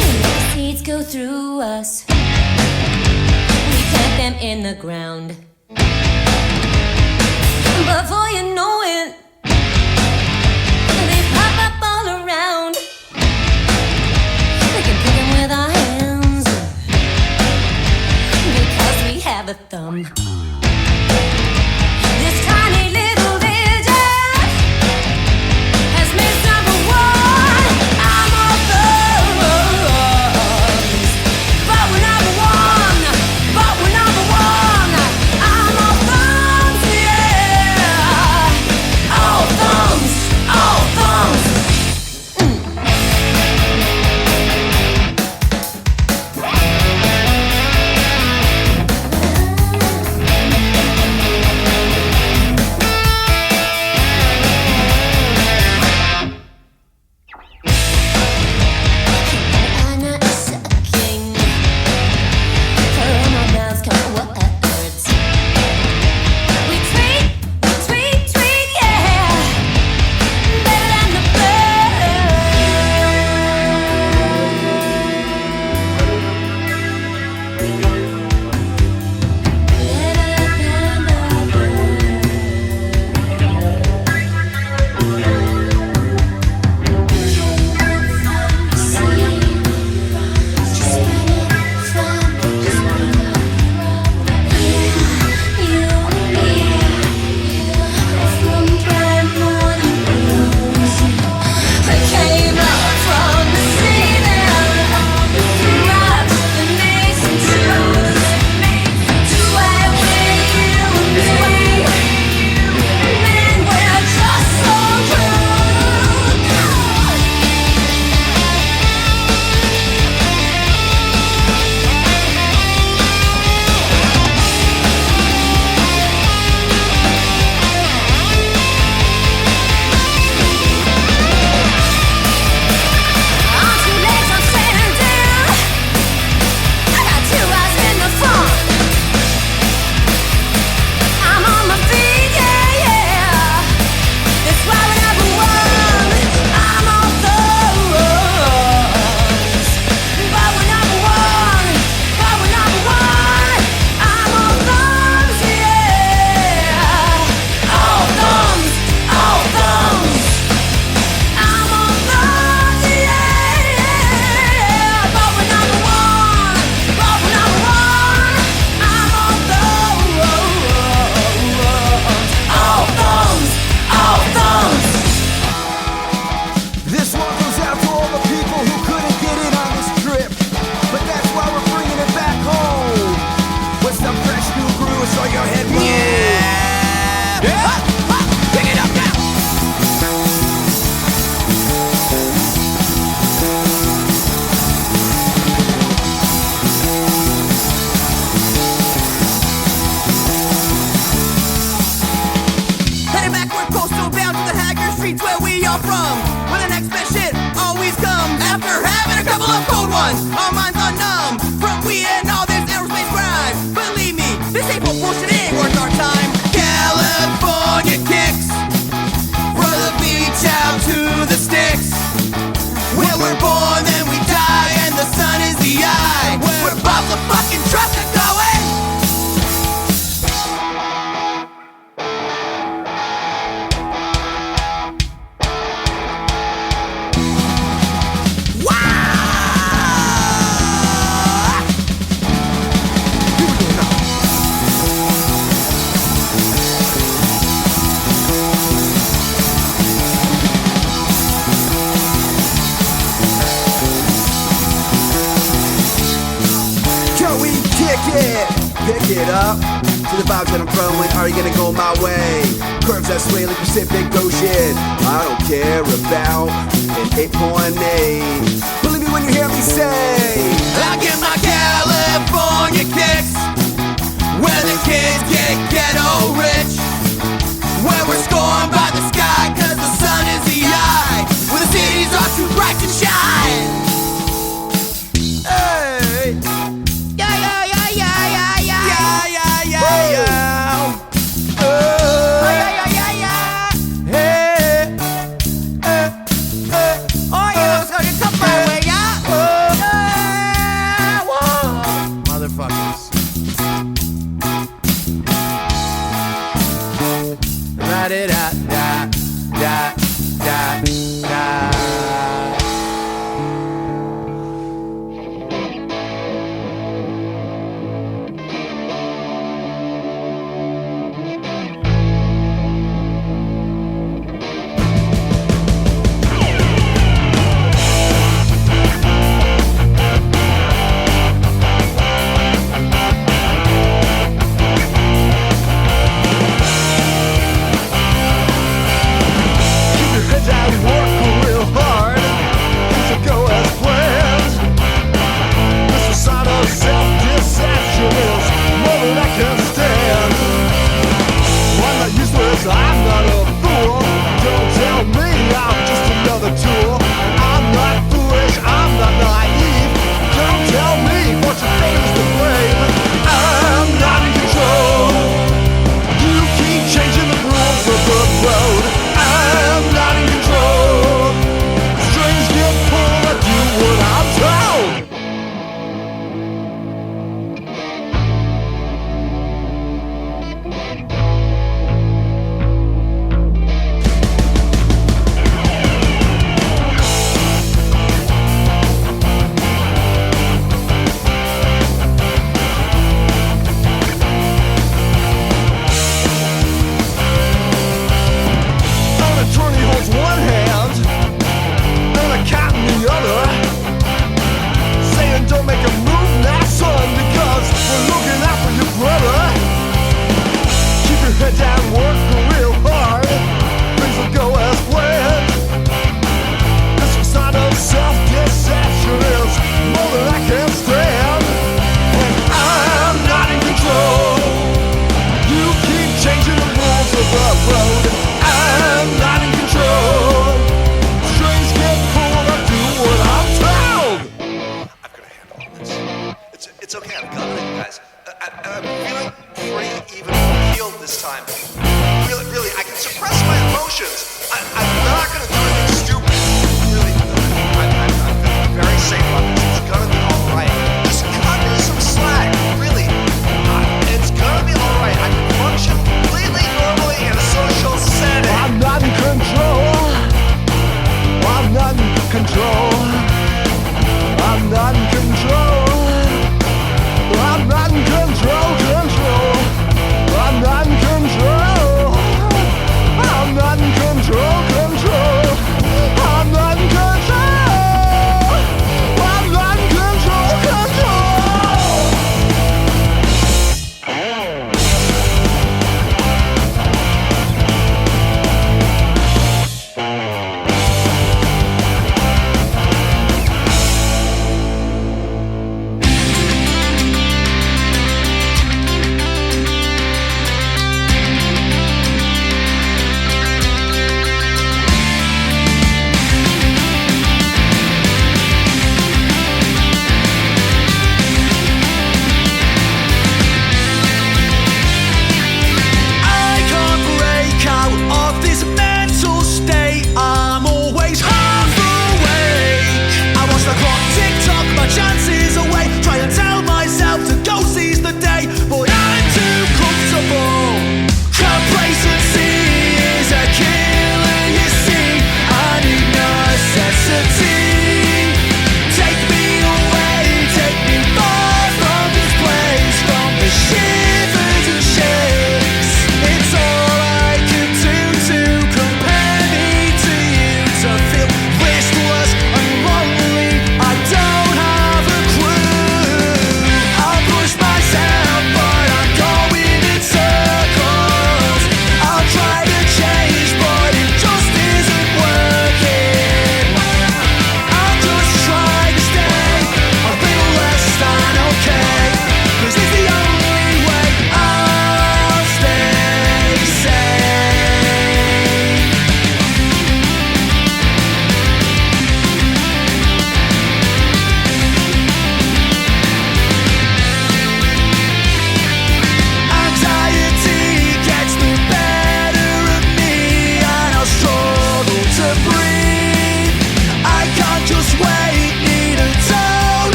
And the seeds go through us. We plant them in the ground. Before you know it, they pop up all around. We can pick them with our hands because we have a thumb. This tiny little vision has made number one. I'm all thumbs, but we're number one. But we're number one. I'm all thumbs, yeah. All thumbs, all thumbs. Anna is sucking. From our mouths come words. We treat, yeah. Better than the
This one goes out to all the people who couldn't get in on this trip. But that's why we're bringing it back home with some fresh new grooves so your head moves. Yeah! Pick it up now!
Headed backward, coastal bound to the haggard streets where we are from. Where the next best shit always comes after having a couple of cold ones. Our minds are numb from we and all this aerospace grind. Believe me, this ain't for bullshit, ain't worth our time. California kicks, from the beach out to the sticks. Where we're born, then we die, and the sun is the eye. We're above the fucking traffic going.
Pick it up to the vibes that I'm throwing. Are you gonna go my way? Curves that sway like Pacific Ocean. I don't care about an 8.8. Believe me when you hear me say,
I get my California kicks, where the kids get ghetto rich, where we're scorned by the sky, cause the sun is the eye, where the cities are too bright to shine. Hey. Yeah, yeah, yeah, yeah, yeah, yeah. Yeah, yeah, yeah, yeah. Oh, yeah, yeah, yeah, yeah. Hey. Oh, yeah, so you come my way, yeah. Whoa. Motherfuckers. Da-da-da-da-da-da-da.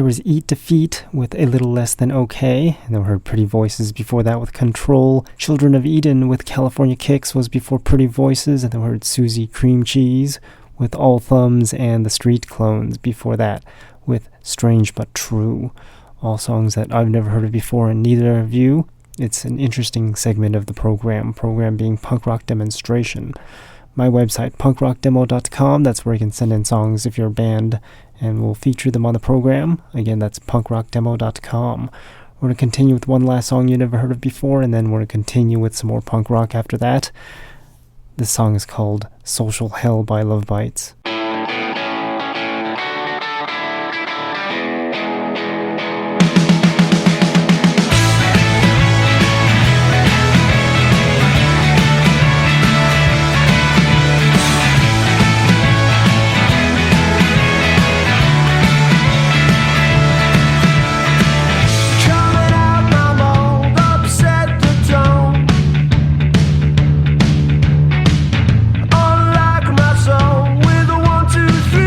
There was Eat Defeat with A Little Less Than Okay, and then we heard Pretty Voices before that with Control. Children of Eden with California Kicks was before Pretty Voices, and then we heard Susie Cream Cheese with All Thumbs and the Street Clones before that with Strange But True. All songs that I've never heard of before, and neither of you. It's an interesting segment of the program being Punk Rock Demonstration. My website, punkrockdemo.com, that's where you can send in songs if you're a band, and we'll feature them on the program. Again, that's punkrockdemo.com. We're going to continue with one last song you never heard of before, and then we're going to continue with some more punk rock after that. This song is called Social Hell by Love Bites.
Unlike my soul with a 1, 2, 3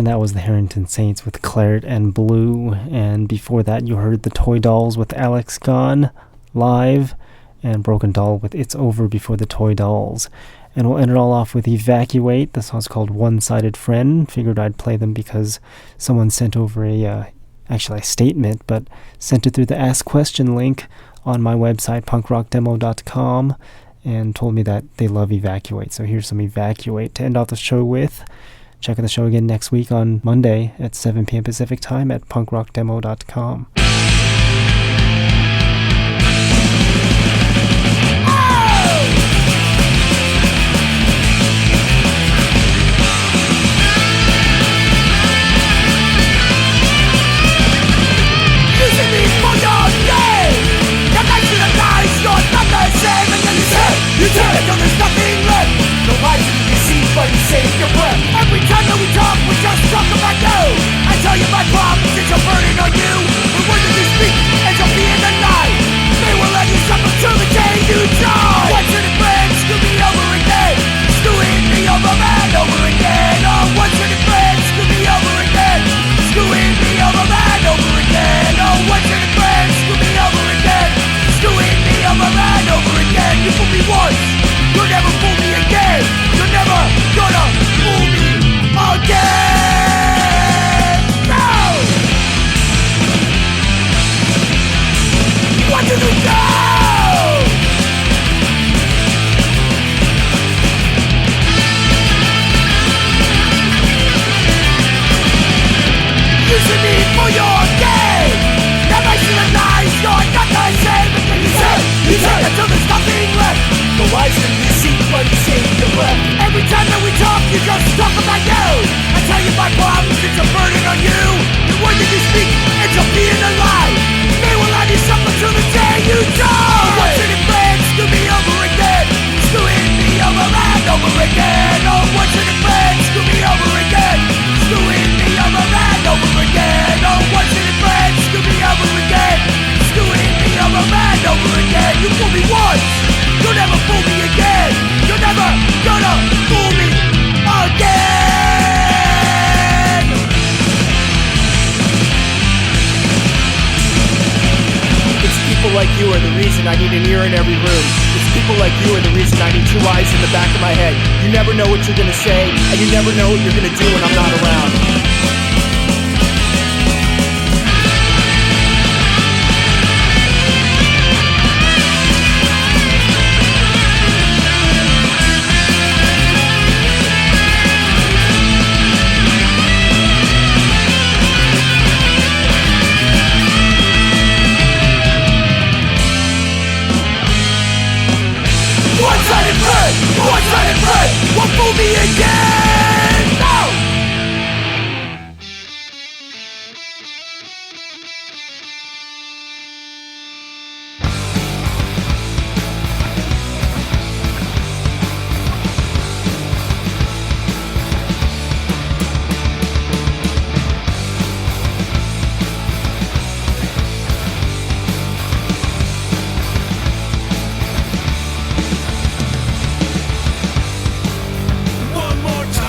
And that was the Harrington Saints with Claret and Blue. And before that, you heard the Toy Dolls with Alex Gone live, and Broken Doll with It's Over before the Toy Dolls. And we'll end it all off with Evacuate. The song's called One-Sided Friend. Figured I'd play them because someone sent over actually a statement, but sent it through the Ask Question link on my website, punkrockdemo.com, and told me that they love Evacuate. So here's some Evacuate to end off the show with. Check out the show again next week on Monday at 7 p.m. Pacific time at punkrockdemo.com.
You turn it till there's nothing left. No life to be seen, but you save your breath. Every time that we talk, we just talk about you. I tell you my problems, it's a burden on you. The word that you speak ends up being a lie. They will let you suffer till the day you die. Once in a friend, screw me over again. Screwing me over and over again. Oh, once in a friend, screw me over again. Screwing me over and over again. Oh, once in a friend, screw me over again. Screwing me over and over again. You fool me once, you'll never fool me again. You're never gonna fool me again. No! What do you know? Using me for your game. That makes you a lies, you're not the same. You say until there's nothing left. The lies in the seat, but you save your breath. Every time that we talk, you just talk about you. I tell you my problems, it's a burden on you. The word that you speak ends up being a lie. They will have you suffer till the day you die. Once in a friend, screw me over again. Screwing me over and over again. Oh, once in a friend, screw me over again. Screwing me over and over again. Oh, once in a friend, screw me over again. Screwing me over and over again. You fool me once, you'll never fool me again. You're never gonna fool me again. It's people like you are the reason I need an ear in every room. It's people like you are the reason I need two eyes in the back of my head. You never know what you're gonna say, and you never know what you're gonna do when I'm not around. One-sided friend won't fool me again. No!
One more time.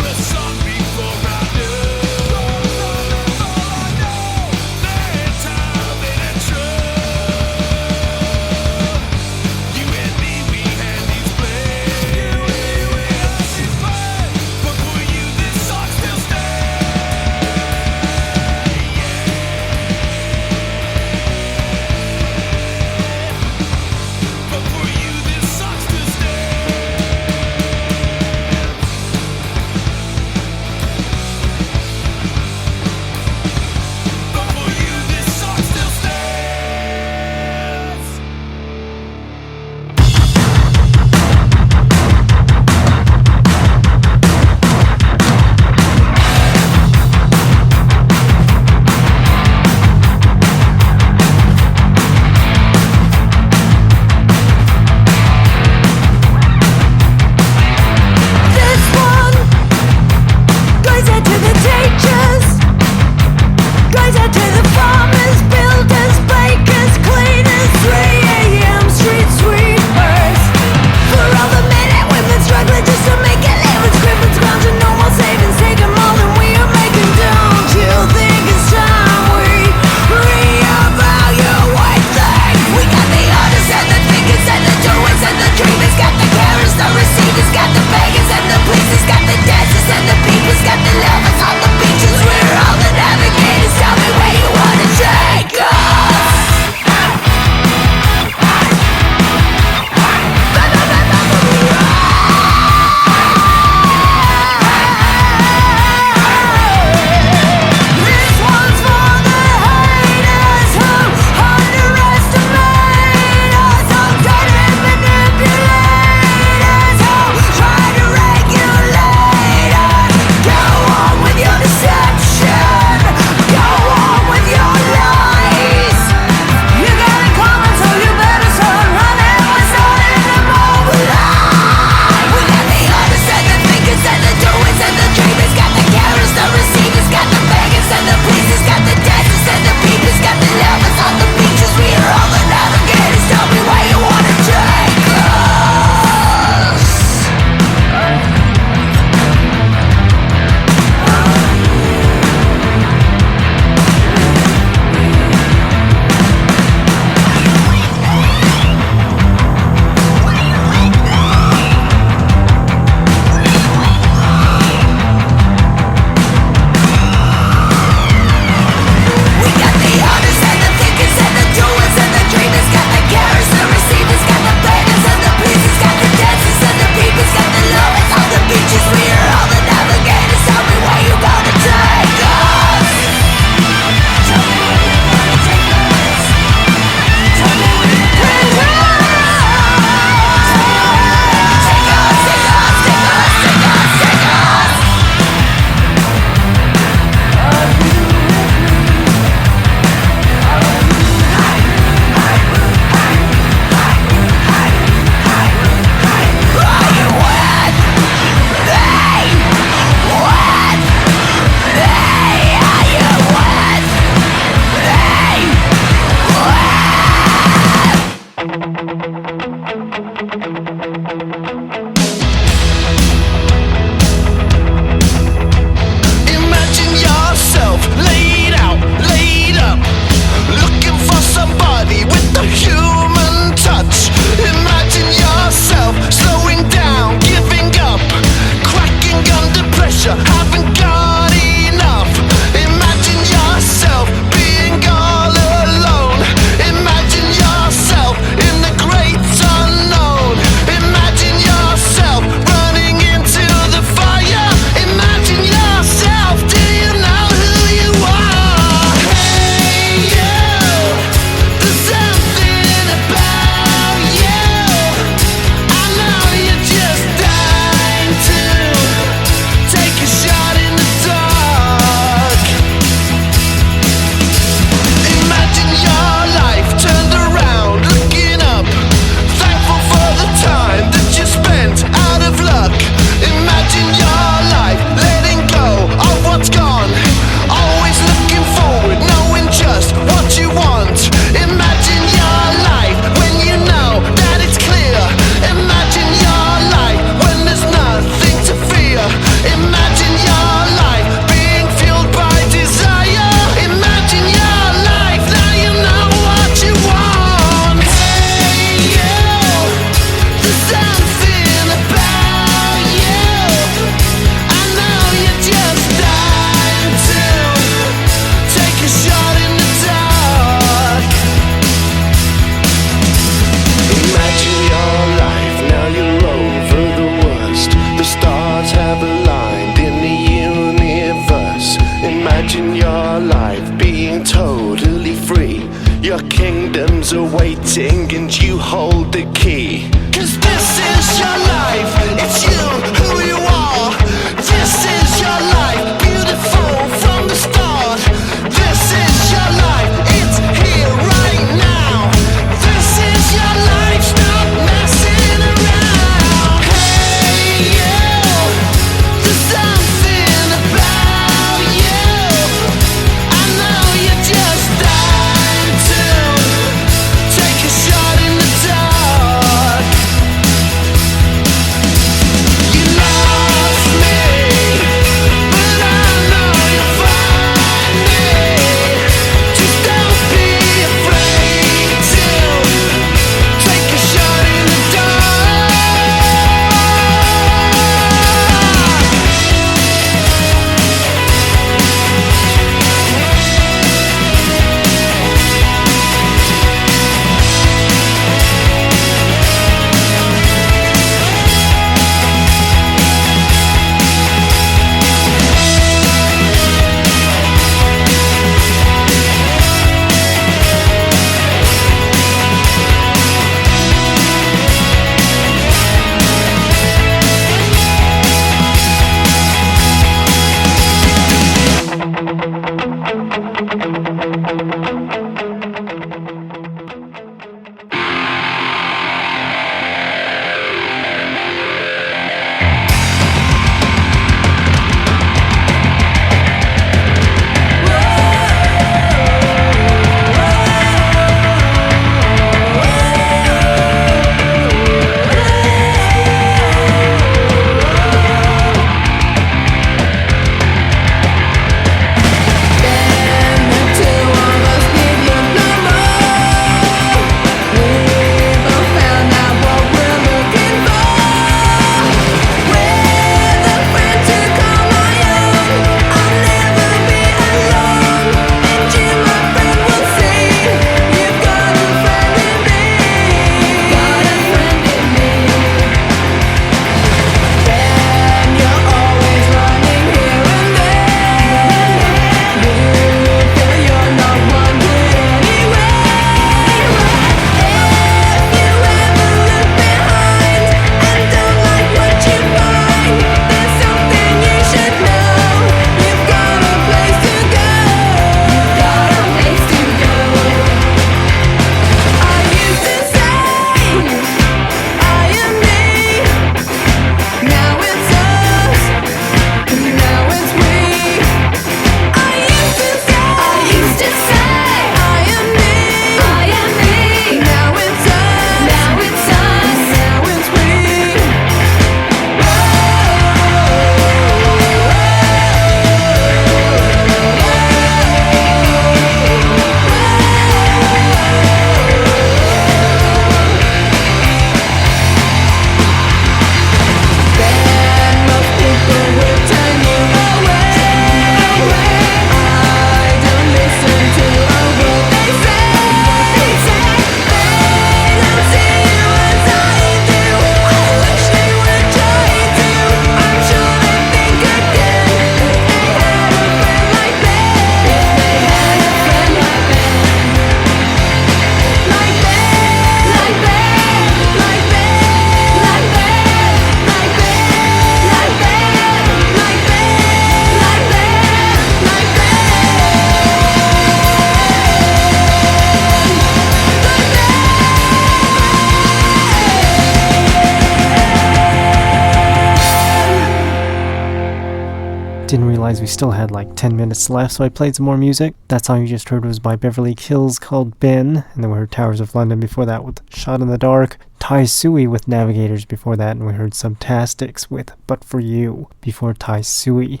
Didn't realize we still had like 10 minutes left, so I played some more music. That song you just heard was by Beverly Kills called Ben, and then we heard Towers of London before that with Shot in the Dark, Tai Sui with Navigators before that, and we heard Subtastics with But For You before Tai Sui.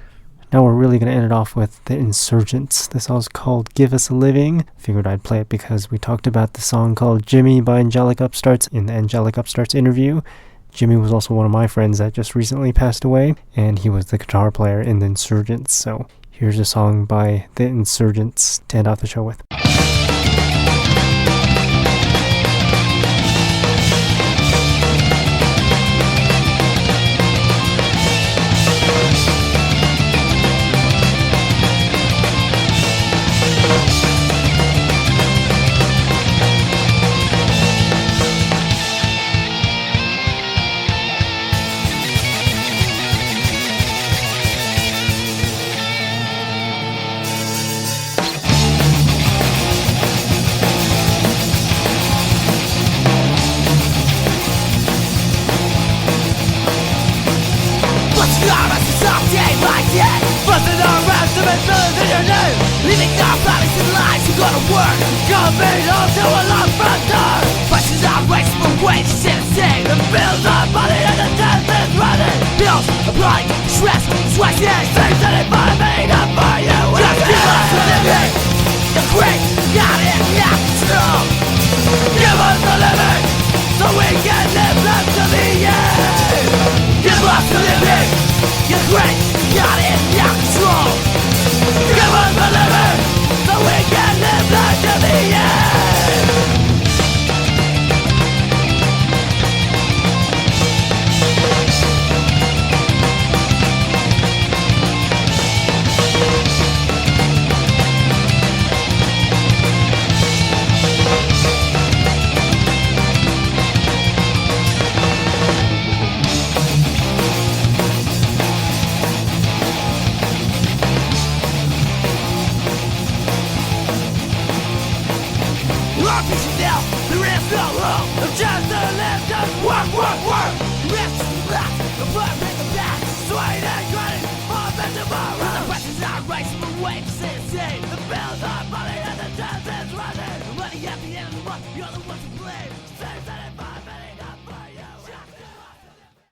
Now we're really going to end it off with The Insurgents. This song's called Give Us a Living. Figured I'd play it because we talked about the song called Jimmy by Angelic Upstarts in the Angelic Upstarts interview. Jimmy was also one of my friends that just recently passed away, and he was the guitar player in The Insurgents. So here's a song by The Insurgents to end off the show with.
Busting around to make millions in your name, leaving our families and lives who go to work, coming home to a long front door. Prices are raised for wages in the same, the bills are money.